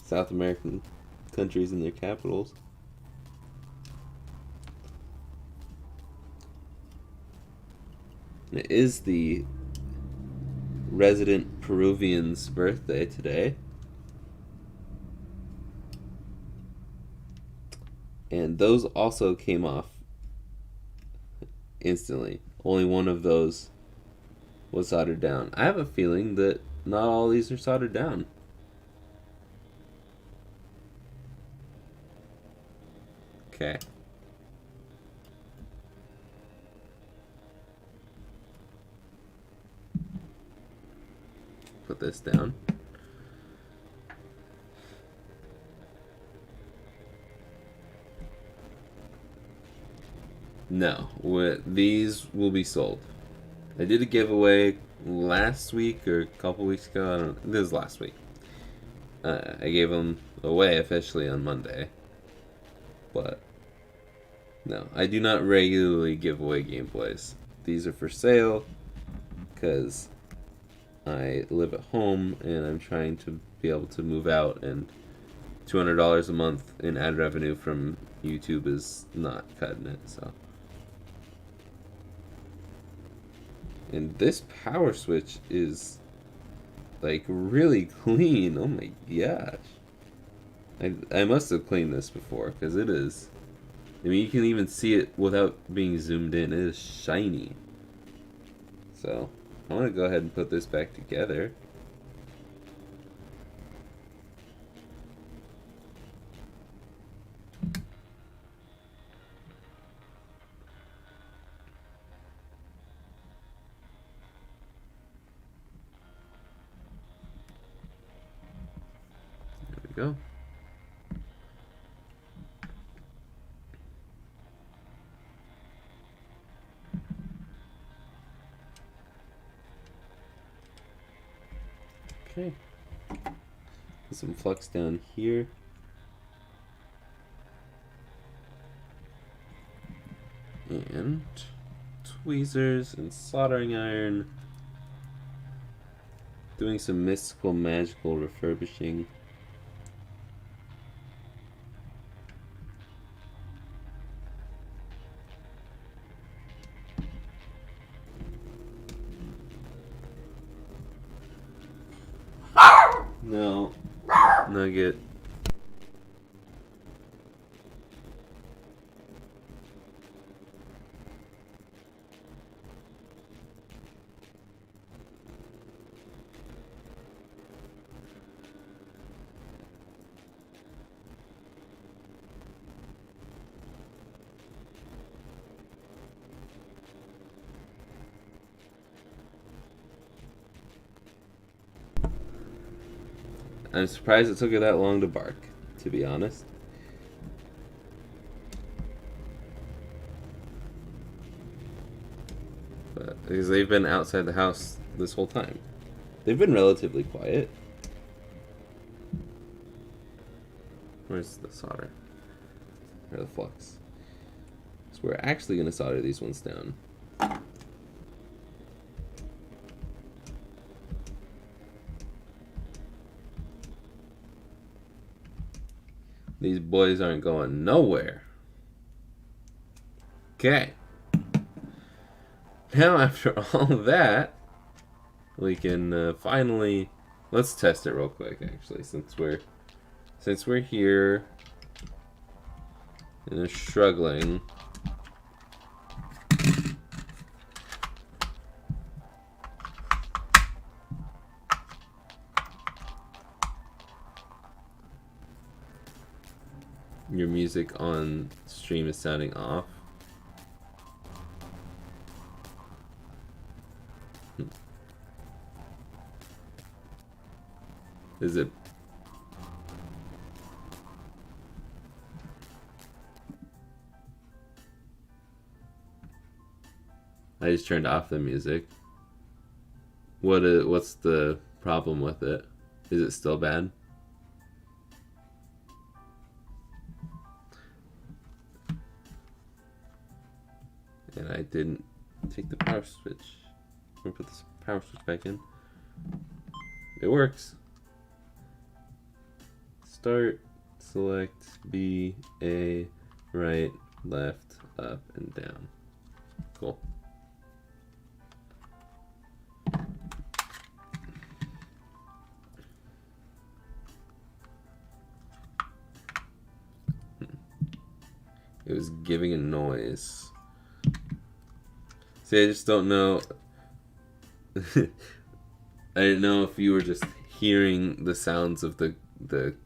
South American countries and their capitals. And it is the resident Peruvian's birthday today. And those also came off instantly. Only one of those was soldered down. I have a feeling that not all these are soldered down. Okay. Put this down. No, these will be sold. I did a giveaway last week or a couple weeks ago. I don't know. This was last week. I gave them away officially on Monday. But no, I do not regularly give away Game Boys. These are for sale because I live at home and I'm trying to be able to move out, and $200 a month in ad revenue from YouTube is not cutting it, so. And this power switch is like really clean. Oh my gosh. I must have cleaned this before because it is. I mean, you can even see it without being zoomed in. It is shiny. So, I'm going to go ahead and put this back together. There we go. Okay. Put some flux down here. And tweezers and soldering iron. Doing some mystical, magical refurbishing. No. Nugget. I'm surprised it took her that long to bark, to be honest. But because they've been outside the house this whole time. They've been relatively quiet. Where's the solder? Or the flux? So we're actually going to solder these ones down. These boys aren't going nowhere. Okay. Now after all of that, we can finally, let's test it real quick actually, since we're here and they're struggling. your music on stream is sounding off. Is it? I just turned off the music. What's the problem with it? Is it still bad? And I didn't take the power switch. I'm gonna put this power switch back in. It works. Start, select B, A, right, left, up, and down. Cool. It was giving a noise. See, I just don't know. I didn't know if you were just hearing the sounds of the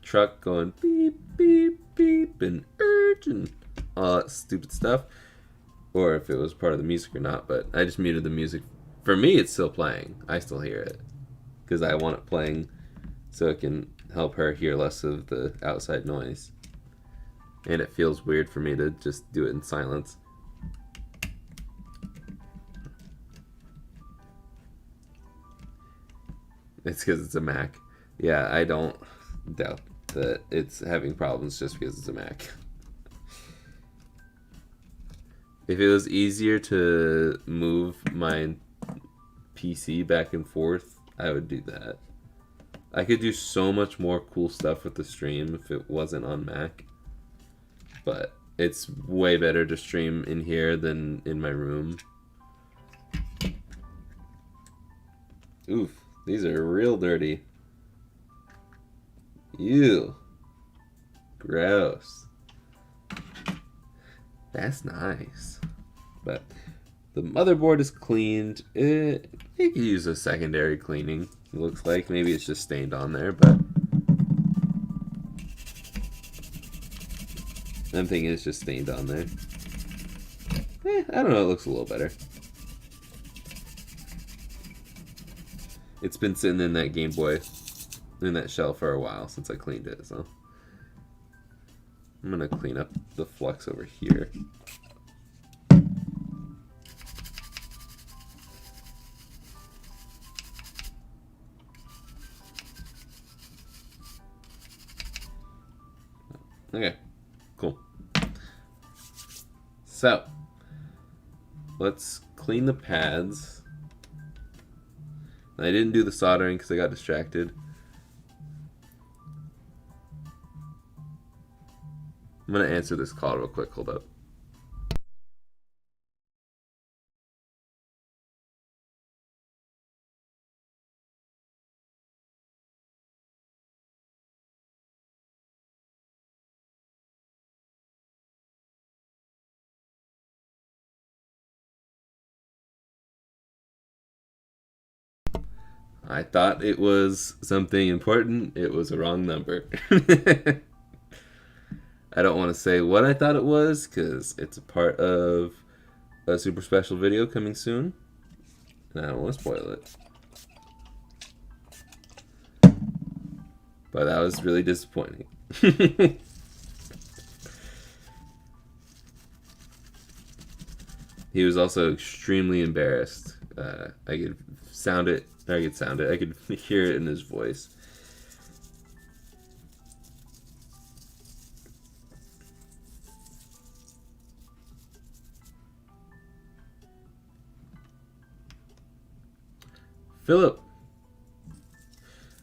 truck going beep, beep, beep, and urge, and all that stupid stuff, or if it was part of the music or not, but I just muted the music. For me, it's still playing. I still hear it, because I want it playing so it can help her hear less of the outside noise. And it feels weird for me to just do it in silence. It's because it's a Mac. Yeah, I don't doubt that it's having problems just because it's a Mac. If it was easier to move my PC back and forth, I would do that. I could do so much more cool stuff with the stream if it wasn't on Mac. But it's way better to stream in here than in my room. Oof, these are real dirty. Ew. Gross. That's nice. But the motherboard is cleaned. It could use a secondary cleaning. It looks like maybe it's just stained on there, but I'm thinking it's just stained on there. I don't know, it looks a little better. It's been sitting in that Game Boy, in that shell for a while since I cleaned it, so I'm gonna clean up the flux over here. Okay, cool. So, let's clean the pads. I didn't do the soldering because I got distracted. I'm going to answer this call real quick. Hold up. I thought it was something important. It was a wrong number. I don't want to say what I thought it was because it's a part of a super special video coming soon. And I don't want to spoil it. But that was really disappointing. He was also extremely embarrassed. I could sound it. I could hear it in his voice. Philip,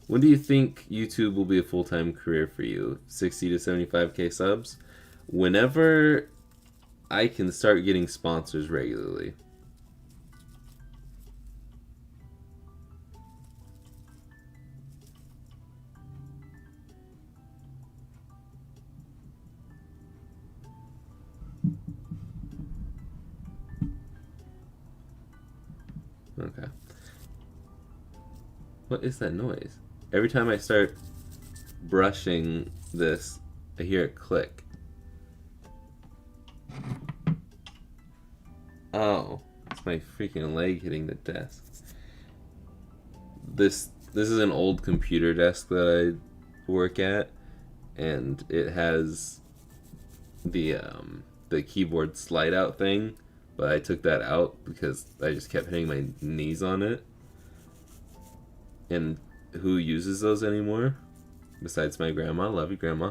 when do you think YouTube will be a full-time career for you? 60 to 75K subs? Whenever I can start getting sponsors regularly. Okay. What is that noise? Every time I start brushing this, I hear it click. Oh, it's my freaking leg hitting the desk. This is an old computer desk that I work at, and it has the keyboard slide out thing, but I took that out because I just kept hitting my knees on it. And who uses those anymore? Besides my grandma. Love you, grandma.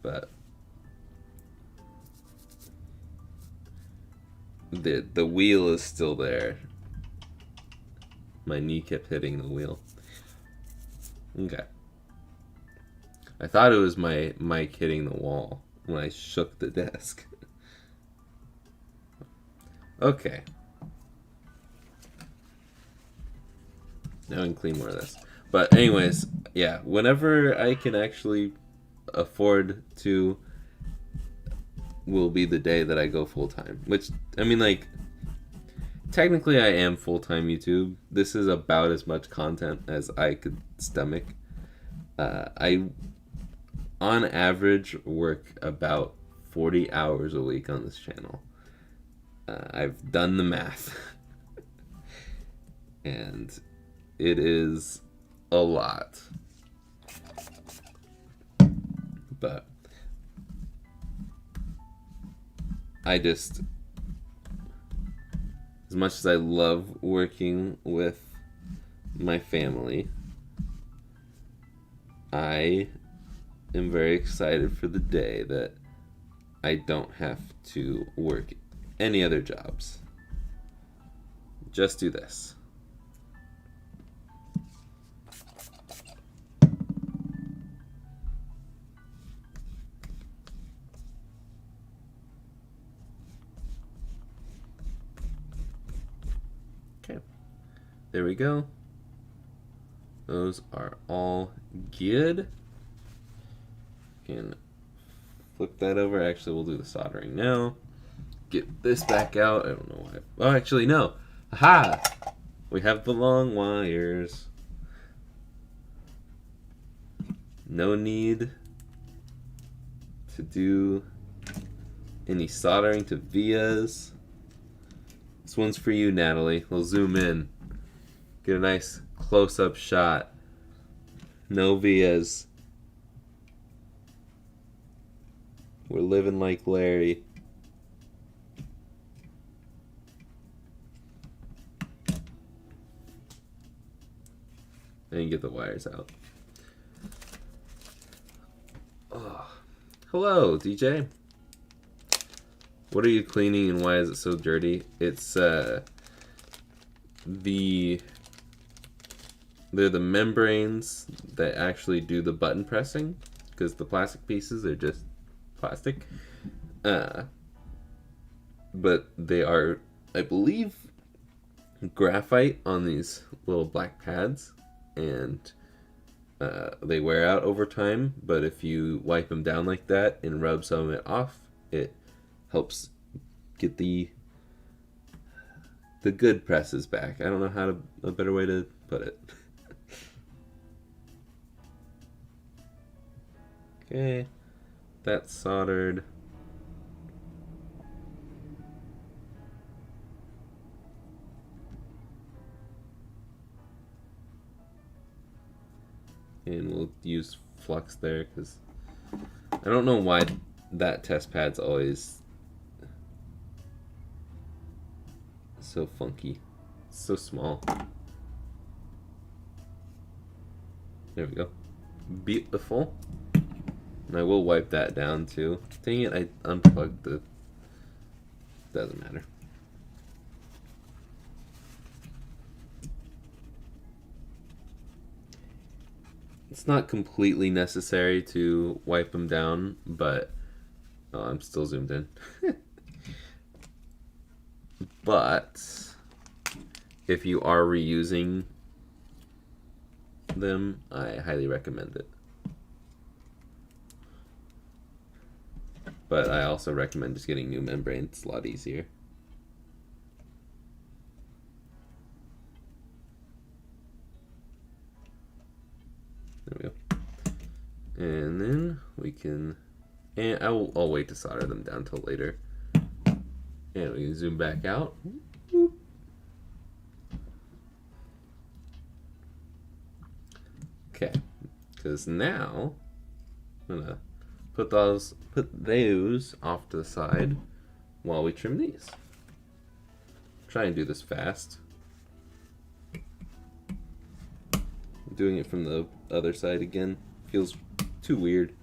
But the wheel is still there. My knee kept hitting the wheel. Okay. I thought it was my mic hitting the wall when I shook the desk. Okay. Now I can clean more of this. But anyways, yeah, whenever I can actually afford to will be the day that I go full-time. Which, I mean, like, technically I am full-time YouTube. This is about as much content as I could stomach. I, on average, work about 40 hours a week on this channel. I've done the math. And it is a lot. But I just, as much as I love working with my family, I am very excited for the day that I don't have to work any other jobs. Just do this. Okay, there we go. Those are all good. Can flip that over. Actually, we'll do the soldering now. Get this back out. I don't know why. Oh, actually, no. Aha! We have the long wires. No need to do any soldering to vias. This one's for you, Natalie. We'll zoom in. Get a nice close-up shot. No vias. We're living like Larry. And get the wires out. Oh. Hello, DJ. What are you cleaning and why is it so dirty? It's they're the membranes that actually do the button pressing, because the plastic pieces are just plastic. But they are, I believe, graphite on these little black pads, and they wear out over time, but if you wipe them down like that and rub some of it off, it helps get the good presses back. I don't know how to, a better way to put it. Okay, that's soldered. And we'll use flux there because I don't know why that test pad's always so funky. It's so small. There we go. Beautiful. And I will wipe that down too. Dang it, I unplugged the... Doesn't matter. It's not completely necessary to wipe them down, but I'm still zoomed in. But if you are reusing them, I highly recommend it. But I also recommend just getting new membranes. It's a lot easier. There we go. And then we can, and I'll wait to solder them down till later. And we can zoom back out. Okay, because now I'm gonna put those off to the side while we trim these. Try and do this fast. Doing it from the other side again feels too weird.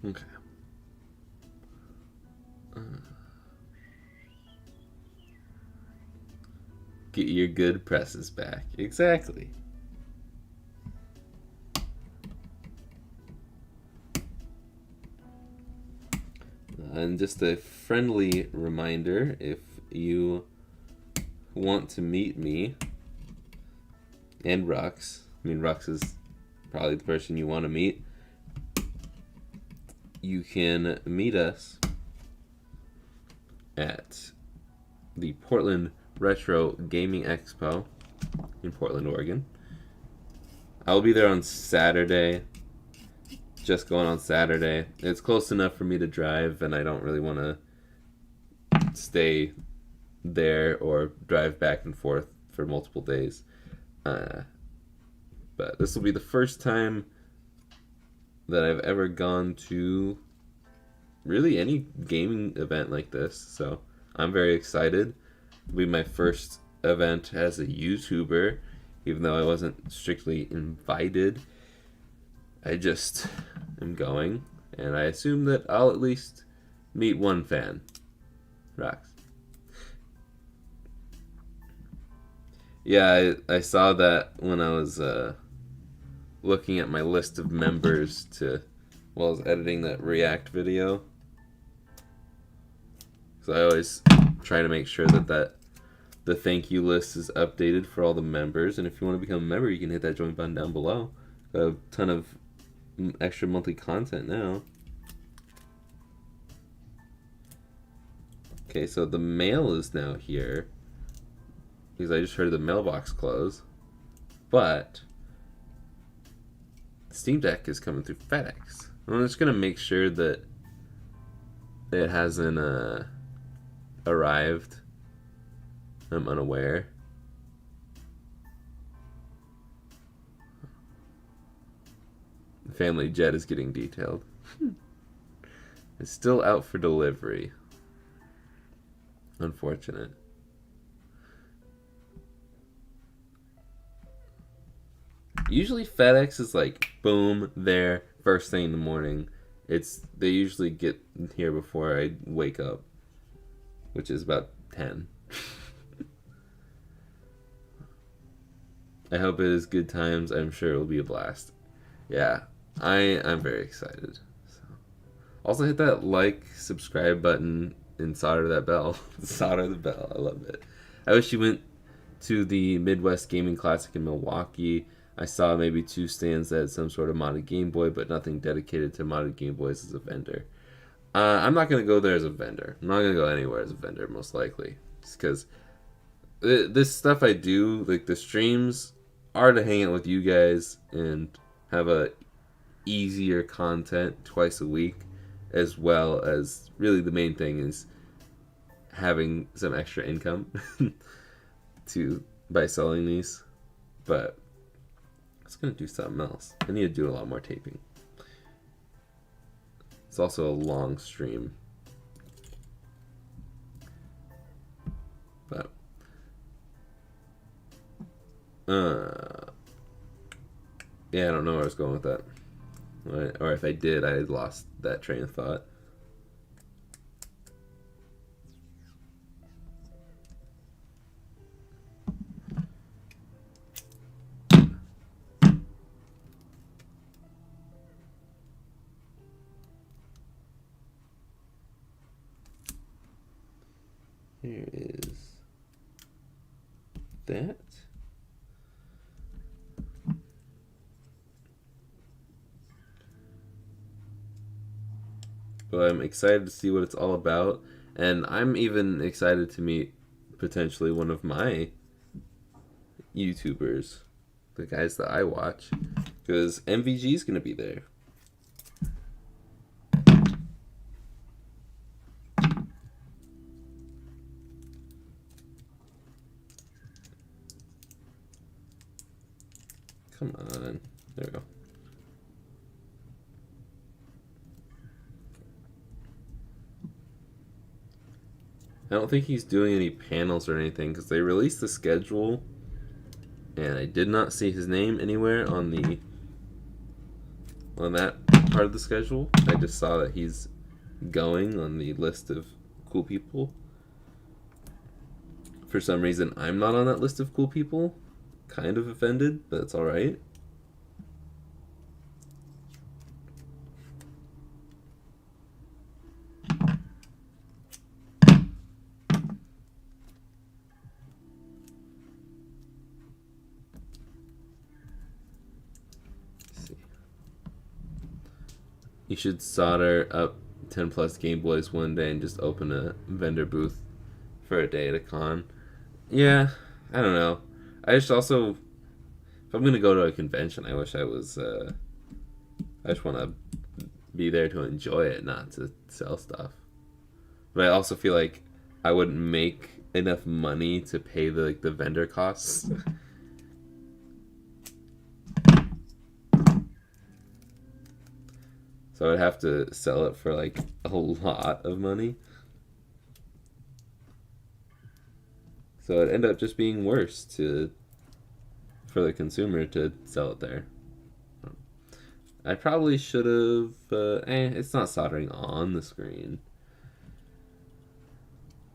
Okay. Get your good presses back. Exactly. And just a friendly reminder, if you want to meet me and Rux, I mean Rux is probably the person you want to meet, you can meet us at the Portland Retro Gaming Expo in Portland, Oregon. I'll be there on Saturday. Just going on Saturday. It's close enough for me to drive, and I don't really want to stay there or drive back and forth for multiple days. But this will be the first time that I've ever gone to really any gaming event like this, so I'm very excited. It'll be my first event as a YouTuber, even though I wasn't strictly invited. I just am going, and I assume that I'll at least meet one fan. Rocks. Yeah, I saw that when I was looking at my list of members while I was editing that React video. So I always try to make sure that the thank you list is updated for all the members. And if you want to become a member, you can hit that join button down below. Got a ton of extra monthly content now. Okay, so the mail is now here because I just heard the mailbox close. But Steam Deck is coming through FedEx. I'm just gonna make sure that it hasn't arrived. I'm unaware. The family jet is getting detailed. It's still out for delivery. Unfortunate. Usually FedEx is like, boom, there, first thing in the morning. They usually get here before I wake up, which is about 10. I hope it is good times. I'm sure it will be a blast. Yeah, I'm very excited. So. Also hit that like, subscribe button, and solder that bell. Solder the bell. I love it. I wish you went to the Midwest Gaming Classic in Milwaukee. I saw maybe 2 stands that had some sort of modded Game Boy, but nothing dedicated to modded Game Boys as a vendor. I'm not going to go there as a vendor. I'm not going to go anywhere as a vendor, most likely. Just because this stuff I do, like the streams, are to hang out with you guys and have a easier content twice a week, as well as really the main thing is having some extra income by selling these. But I was gonna do something else. I need to do a lot more taping. It's also a long stream. But yeah, I don't know where I was going with that. Or if I did, I lost that train of thought. Here is that. But I'm excited to see what it's all about, and I'm even excited to meet potentially one of my YouTubers, the guys that I watch, because MVG is going to be there. Come on. There we go. I don't think he's doing any panels or anything because they released the schedule and I did not see his name anywhere on that part of the schedule. I just saw that he's going on the list of cool people. For some reason, I'm not on that list of cool people. Kind of offended, but it's alright. You should solder up 10 plus Game Boys one day and just open a vendor booth for a day at a con. Yeah, I don't know. I just also, if I'm going to go to a convention, I wish I was, I just want to be there to enjoy it, not to sell stuff. But I also feel like I wouldn't make enough money to pay the vendor costs. So I'd have to sell it for like a lot of money. So it'd end up just being worse for the consumer to sell it there. I probably should have. It's not soldering on the screen.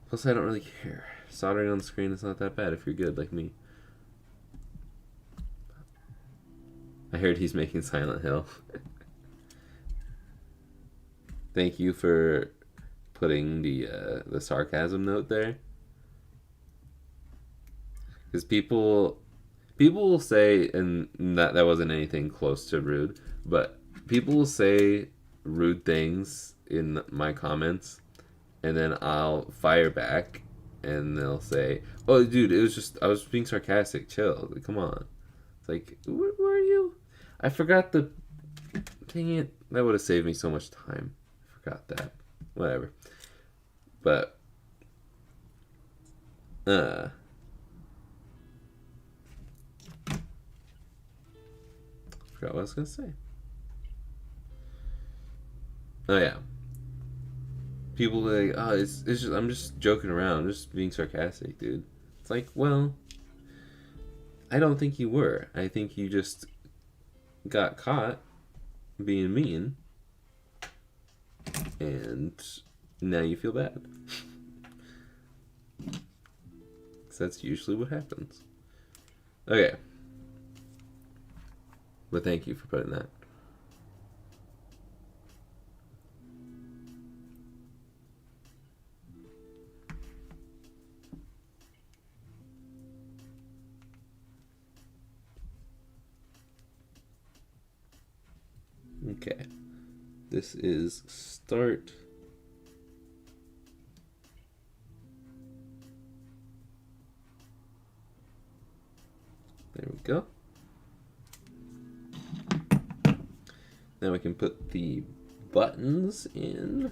Plus, I don't really care. Soldering on the screen is not that bad if you're good like me. I heard he's making Silent Hill. Thank you for putting the sarcasm note there. Because people will say, and that wasn't anything close to rude, but people will say rude things in my comments, and then I'll fire back, and they'll say, "Oh, dude, it was just I was being sarcastic. Chill. Like, come on." It's like, where are you? I forgot the. Dang it! That would have saved me so much time. I forgot that. Whatever. But. Forgot what I was gonna say. Oh yeah. People are like, oh, it's just I'm just joking around, just being sarcastic, dude. It's like, well, I don't think you were. I think you just got caught being mean, and now you feel bad. Because that's usually what happens. Okay. But thank you for putting that. Okay. This is start. There we go. Now we can put the buttons in.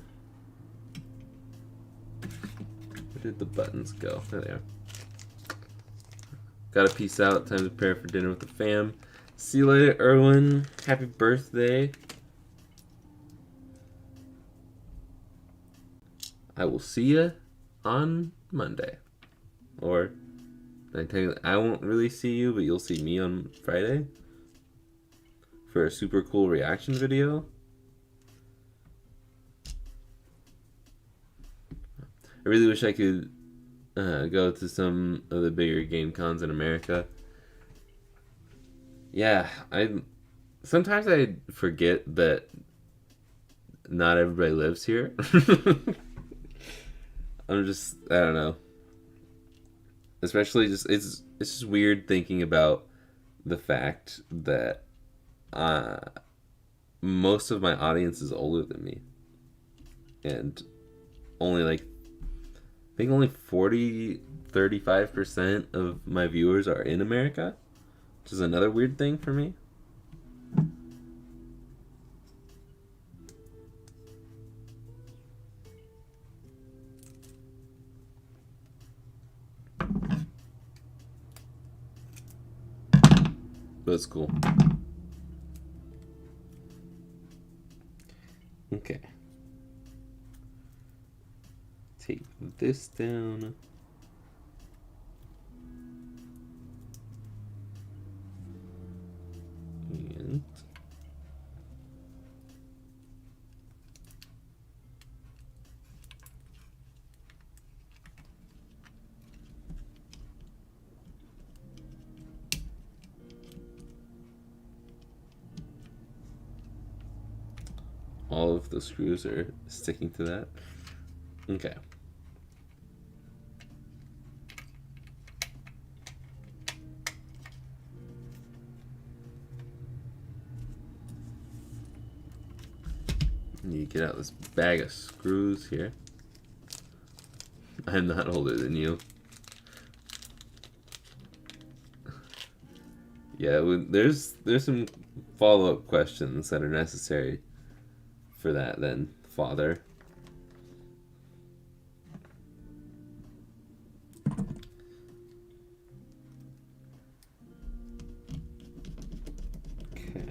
Where did the buttons go? There they are. Gotta peace out. Time to prepare for dinner with the fam. See you later, Erwin. Happy birthday. I will see you on Monday. Or, I won't really see you, but you'll see me on Friday. for a super cool reaction video. I really wish I could go to some of the bigger game cons in America. Yeah, sometimes I forget that not everybody lives here. I don't know. Especially it's just weird thinking about the fact that most of my audience is older than me, and only like I think only 35% of my viewers are in America, which is another weird thing for me. But it's cool. Okay. Take this down. And all of the screws are sticking to that. Okay. You get out this bag of screws here. I'm not older than you. Yeah, there's some follow-up questions that are necessary for that then, father. Okay.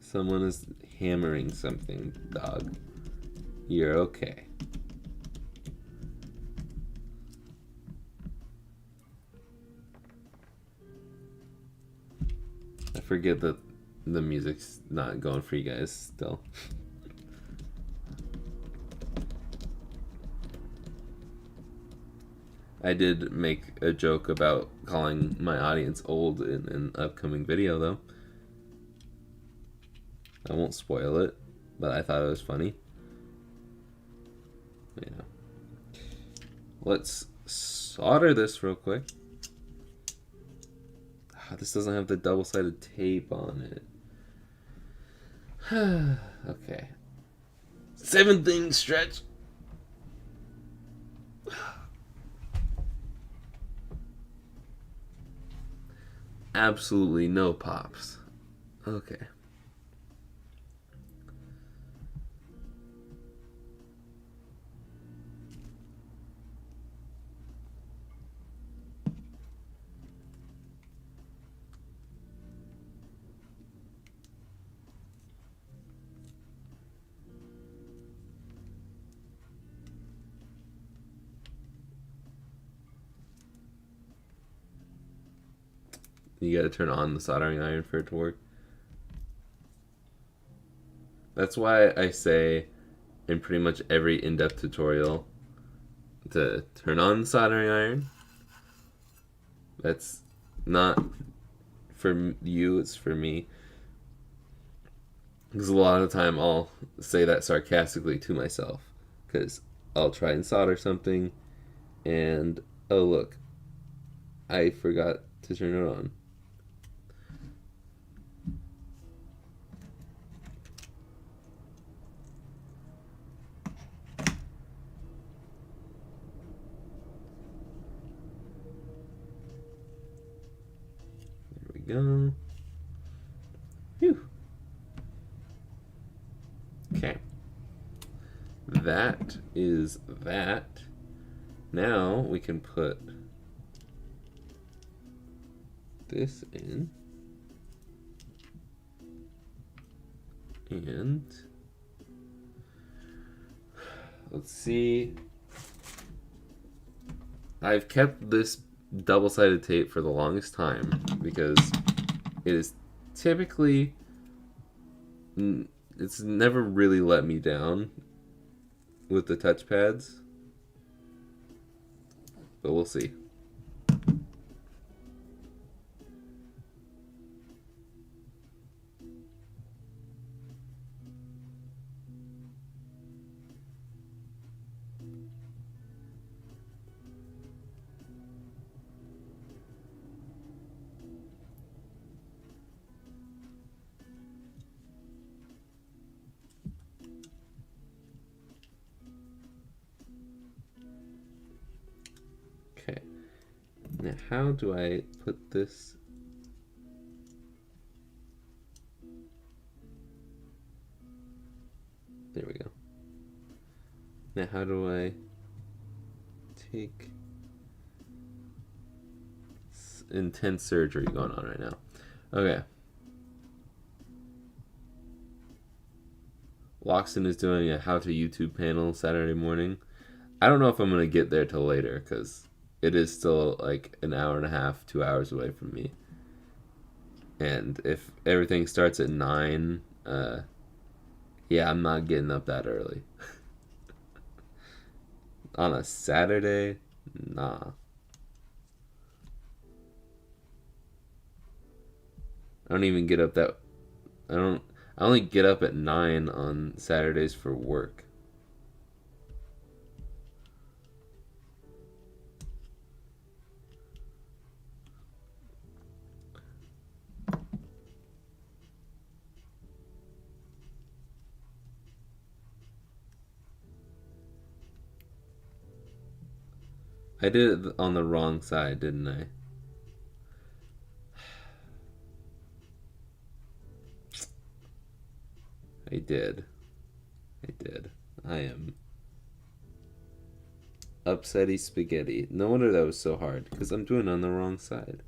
Someone is hammering something, dog. You're okay. I forget that the music's not going for you guys still. I did make a joke about calling my audience old in an upcoming video, though. I won't spoil it, but I thought it was funny. Yeah. Let's solder this real quick. This doesn't have the double-sided tape on it. Okay. 7 things stretch. Absolutely no pops. Okay. You gotta turn on the soldering iron for it to work. That's why I say in pretty much every in-depth tutorial to turn on the soldering iron. That's not for you, it's for me. Because a lot of the time I'll say that sarcastically to myself. Because I'll try and solder something and, oh look, I forgot to turn it on. Go. Phew. Okay. That is that. Now we can put this in. And let's see I've kept this double-sided tape for the longest time because it is typically, it's never really let me down with the touchpads, but we'll see. Okay, now how do I put this? There we go. Now how do I take intense surgery going on right now? Okay. Loxton is doing a how to YouTube panel Saturday morning. I don't know if I'm going to get there till later because it is still like an hour and a half, 2 hours away from me. And if everything starts at 9, yeah, I'm not getting up that early. On a Saturday? Nah. I don't even get up that... I only get up at 9 on Saturdays for work. I did it on the wrong side, didn't I? I did. I am upsetty spaghetti. No wonder that was so hard, because I'm doing it on the wrong side.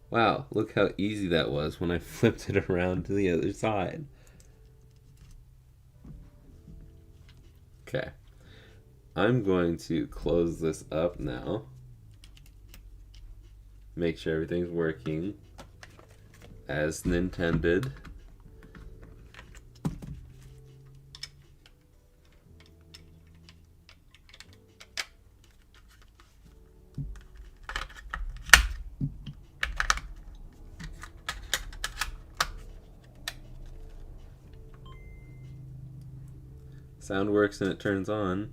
Wow, look how easy that was when I flipped it around to the other side. Okay. I'm going to close this up now. Make sure everything's working as intended. Sound works and it turns on.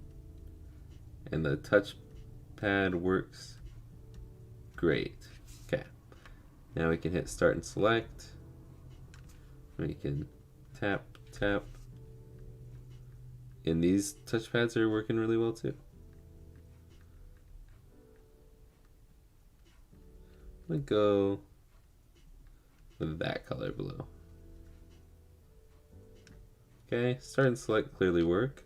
And the touchpad works great. Okay. Now we can hit start and select. We can tap, tap. And these touchpads are working really well too. I'm gonna go with that color below. Okay, start and select clearly work.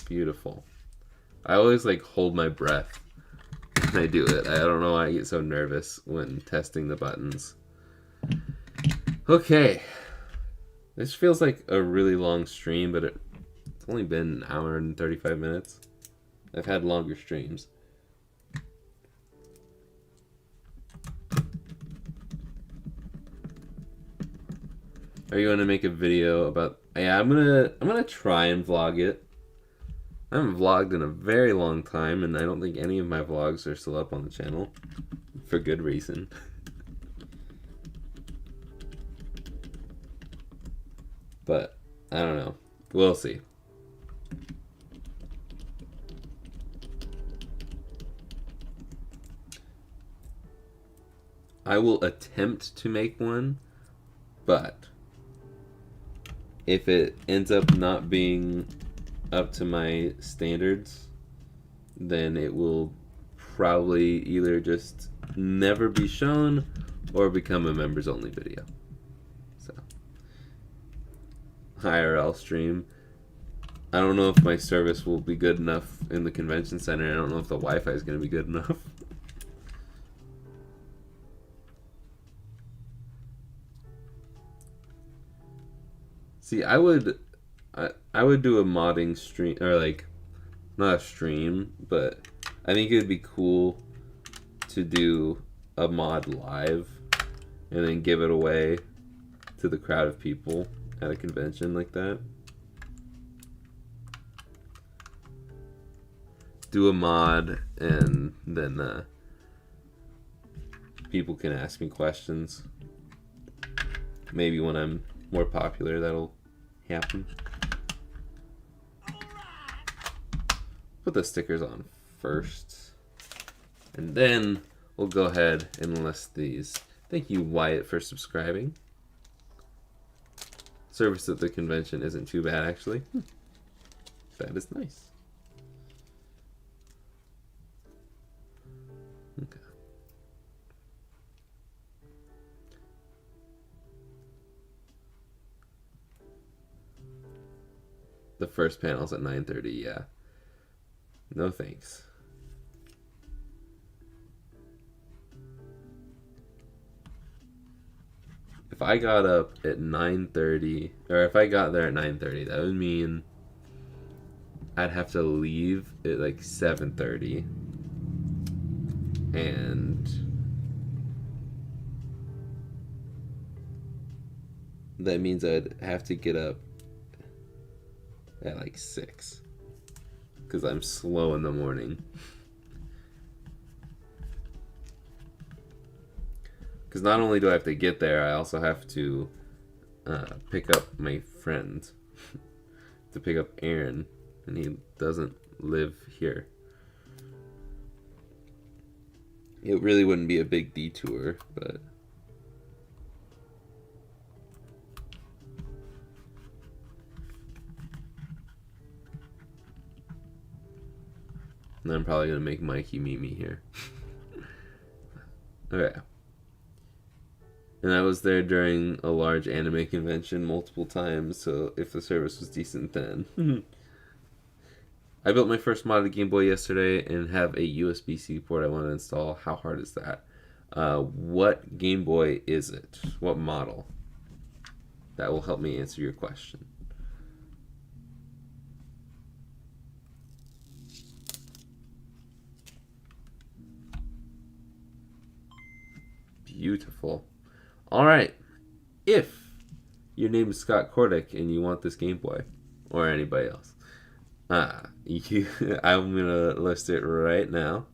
Beautiful. I always like hold my breath when I do it. I don't know why I get so nervous when testing the buttons. Okay. This feels like a really long stream, but it's only been an hour and 35 minutes. I've had longer streams. Are you going to make a video about... Yeah, I'm gonna try and vlog it. I haven't vlogged in a very long time, and I don't think any of my vlogs are still up on the channel. For good reason. But, I don't know. We'll see. I will attempt to make one, but if it ends up not being up to my standards, then it will probably either just never be shown or become a members only video. So, IRL stream. I don't know if my service will be good enough in the convention center. I don't know if the Wi-Fi is going to be good enough. See, I would do a modding stream, or like, not a stream, but I think it would be cool to do a mod live and then give it away to the crowd of people at a convention like that. Do a mod and then people can ask me questions. Maybe when I'm more popular that'll happen. Put the stickers on first, and then we'll go ahead and list these. Thank you, Wyatt, for subscribing. Service at the convention isn't too bad, actually. That is nice. Okay. The first panel's at 9:30, yeah. No thanks. If I got up at 9:30, or if I got there at 9:30, that would mean I'd have to leave at like 7:30. And that means I'd have to get up at like 6. Because I'm slow in the morning. Because not only do I have to get there, I also have to pick up my friend. To pick up Aaron. And he doesn't live here. It really wouldn't be a big detour, but... And I'm probably going to make Mikey meet me here. Okay. And I was there during a large anime convention multiple times, so if the service was decent then. I built my first modded Game Boy yesterday and have a USB-C port I want to install. How hard is that? What Game Boy is it? What model? That will help me answer your question. Beautiful. Alright. If your name is Scott Cordick and you want this Game Boy, or anybody else, I'm going to list it right now.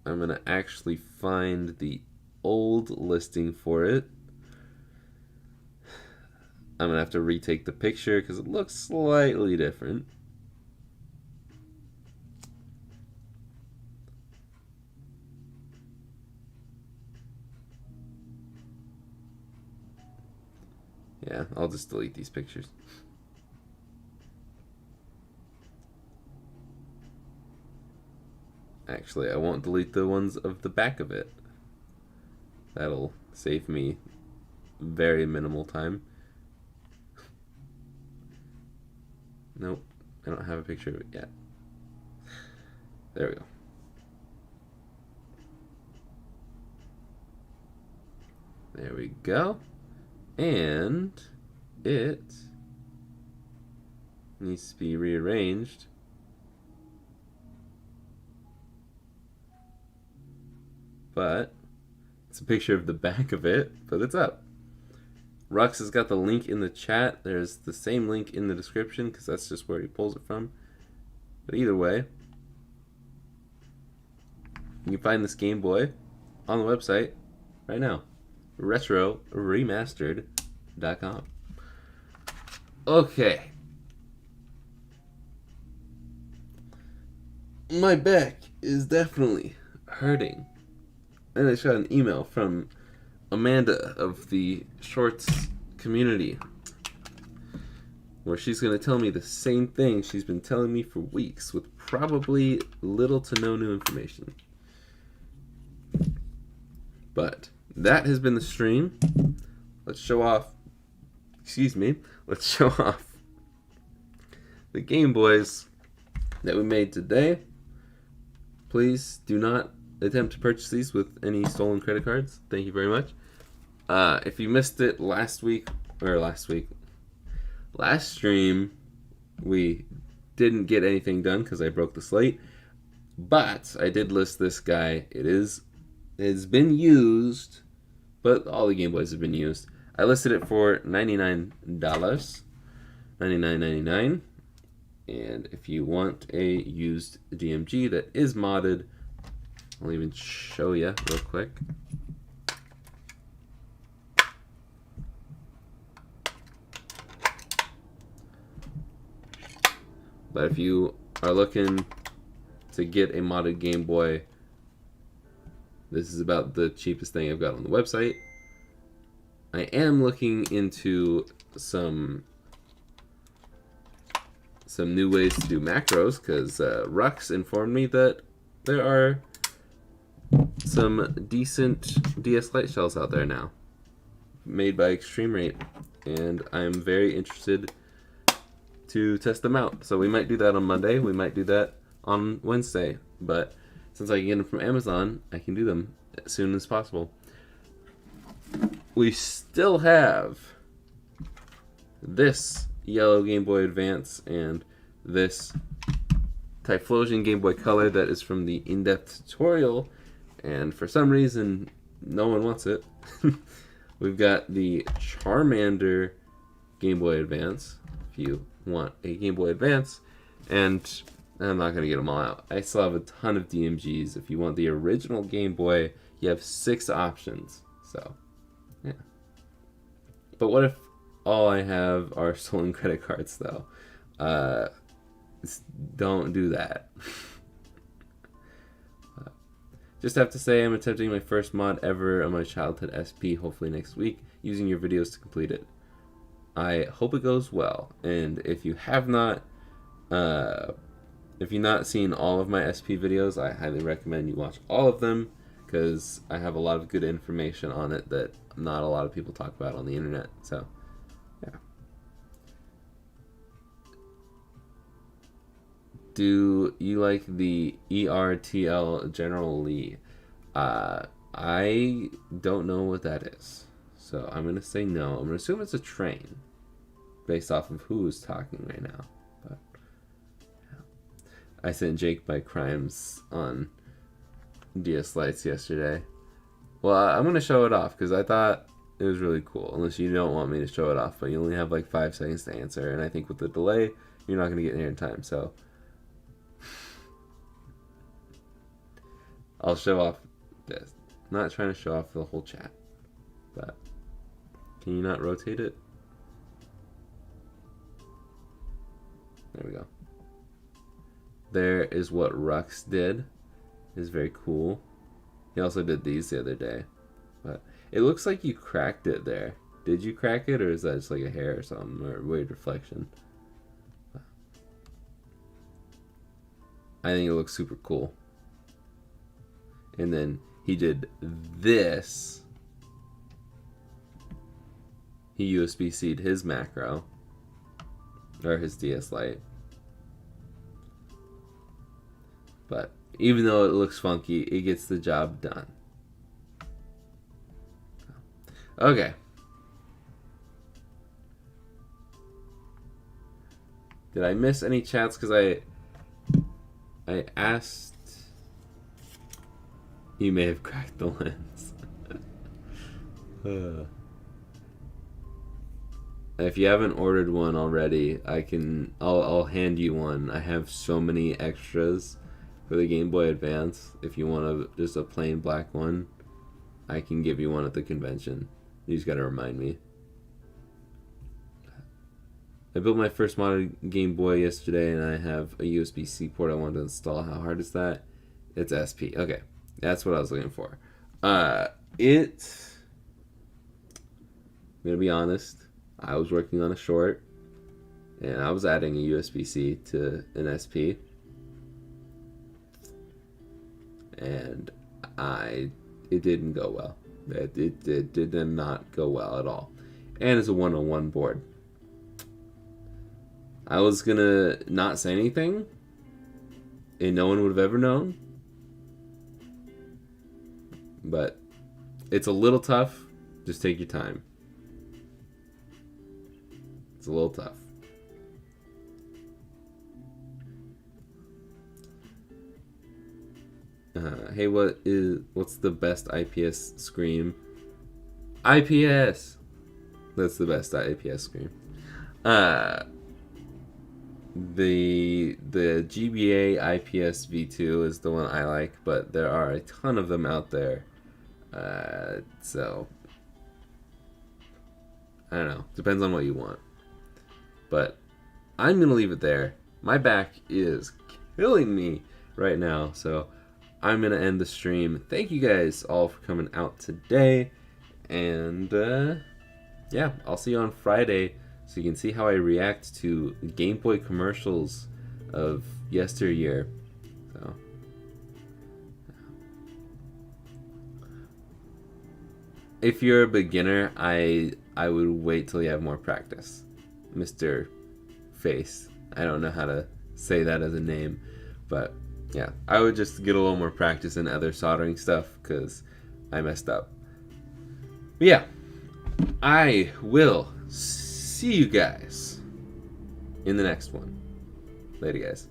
I'm going to actually find the old listing for it. I'm going to have to retake the picture because it looks slightly different. Yeah, I'll just delete these pictures. Actually, I won't delete the ones of the back of it. That'll save me very minimal time. Nope, I don't have a picture of it yet. There we go. There we go. And it needs to be rearranged. But it's a picture of the back of it, but it's up. Rux has got the link in the chat. There's the same link in the description because that's just where he pulls it from. But either way, you can find this Game Boy on the website right now. RetroRemastered.com. Okay. My back is definitely hurting. And I just got an email from Amanda of the Shorts community where she's going to tell me the same thing she's been telling me for weeks with probably little to no new information. But that has been the stream. Let's show off, let's show off the Game Boys that we made today. Please do not attempt to purchase these with any stolen credit cards. Thank you very much. If you missed it last week, Last stream, we didn't get anything done because I broke the slate, but I did list this guy. It's been used, but all the Game Boys have been used. I listed it for $99, $99.99, and if you want a used DMG that is modded, I'll even show you real quick. But if you are looking to get a modded Game Boy, this is about the cheapest thing I've got on the website. I am looking into some new ways to do macros, because Rux informed me that there are some decent DS Lite shells out there now, made by Extreme Rate, and I'm very interested to test them out. So we might do that on Monday, we might do that on Wednesday, but since I can get them from Amazon, I can do them as soon as possible. We still have this yellow Game Boy Advance and this Typhlosion Game Boy Color that is from the in-depth tutorial, and for some reason no one wants it. We've got the Charmander Game Boy Advance, if you want a Game Boy Advance, and I'm not going to get them all out. I still have a ton of DMGs. If you want the original Game Boy, you have 6 options. So, yeah. But what if all I have are stolen credit cards, though? Don't do that. Just have to say I'm attempting my first mod ever on my childhood SP, hopefully next week, using your videos to complete it. I hope it goes well, and if you have not, if you've not seen all of my SP videos, I highly recommend you watch all of them, because I have a lot of good information on it that not a lot of people talk about on the internet. So, yeah. Do you like the ERTL General Lee? I don't know what that is, so I'm going to say no. I'm going to assume it's a train, based off of who is talking right now. But yeah. I sent Jake my crimes on DS Lights yesterday. Well, I'm going to show it off, because I thought it was really cool, unless you don't want me to show it off, but you only have like 5 seconds to answer, and I think with the delay, you're not going to get in here in time, so I'll show off this. I'm not trying to show off the whole chat, but can you not rotate it? There we go. There is what Rux did. It's very cool. He also did these the other day, but it looks like you cracked it there. Did you crack it, or is that just like a hair or something, or a weird reflection? I think it looks super cool. And then he did this. He USB-C'd his macro, or his DS Lite. But even though it looks funky, it gets the job done. Okay. Did I miss any chats? Because I asked. You may have cracked the lens. If you haven't ordered one already, I'll hand you one. I have so many extras for the Game Boy Advance. If you want just a plain black one, I can give you one at the convention. You just gotta remind me. I built my first modded Game Boy yesterday, and I have a USB-C port I wanted to install. How hard is that? It's SP. Okay, that's what I was looking for. I'm gonna be honest. I was working on a short, and I was adding a USB-C to an SP, and it didn't go well. It did not go well at all, and it's a 101 board. I was gonna not say anything, and no one would have ever known, but it's a little tough. Just take your time. It's a little tough. Hey, what's the best IPS scream? IPS. That's the best IPS scream. The GBA IPS V2 is the one I like, but there are a ton of them out there. So I don't know. Depends on what you want. But I'm gonna leave it there. My back is killing me right now, so I'm gonna end the stream. Thank you guys all for coming out today, and yeah, I'll see you on Friday so you can see how I react to Game Boy commercials of yesteryear. So if you're a beginner, I would wait till you have more practice, Mr. Face. I don't know how to say that as a name, but yeah, I would just get a little more practice in other soldering stuff because I messed up. But yeah, I will see you guys in the next one. Later, guys.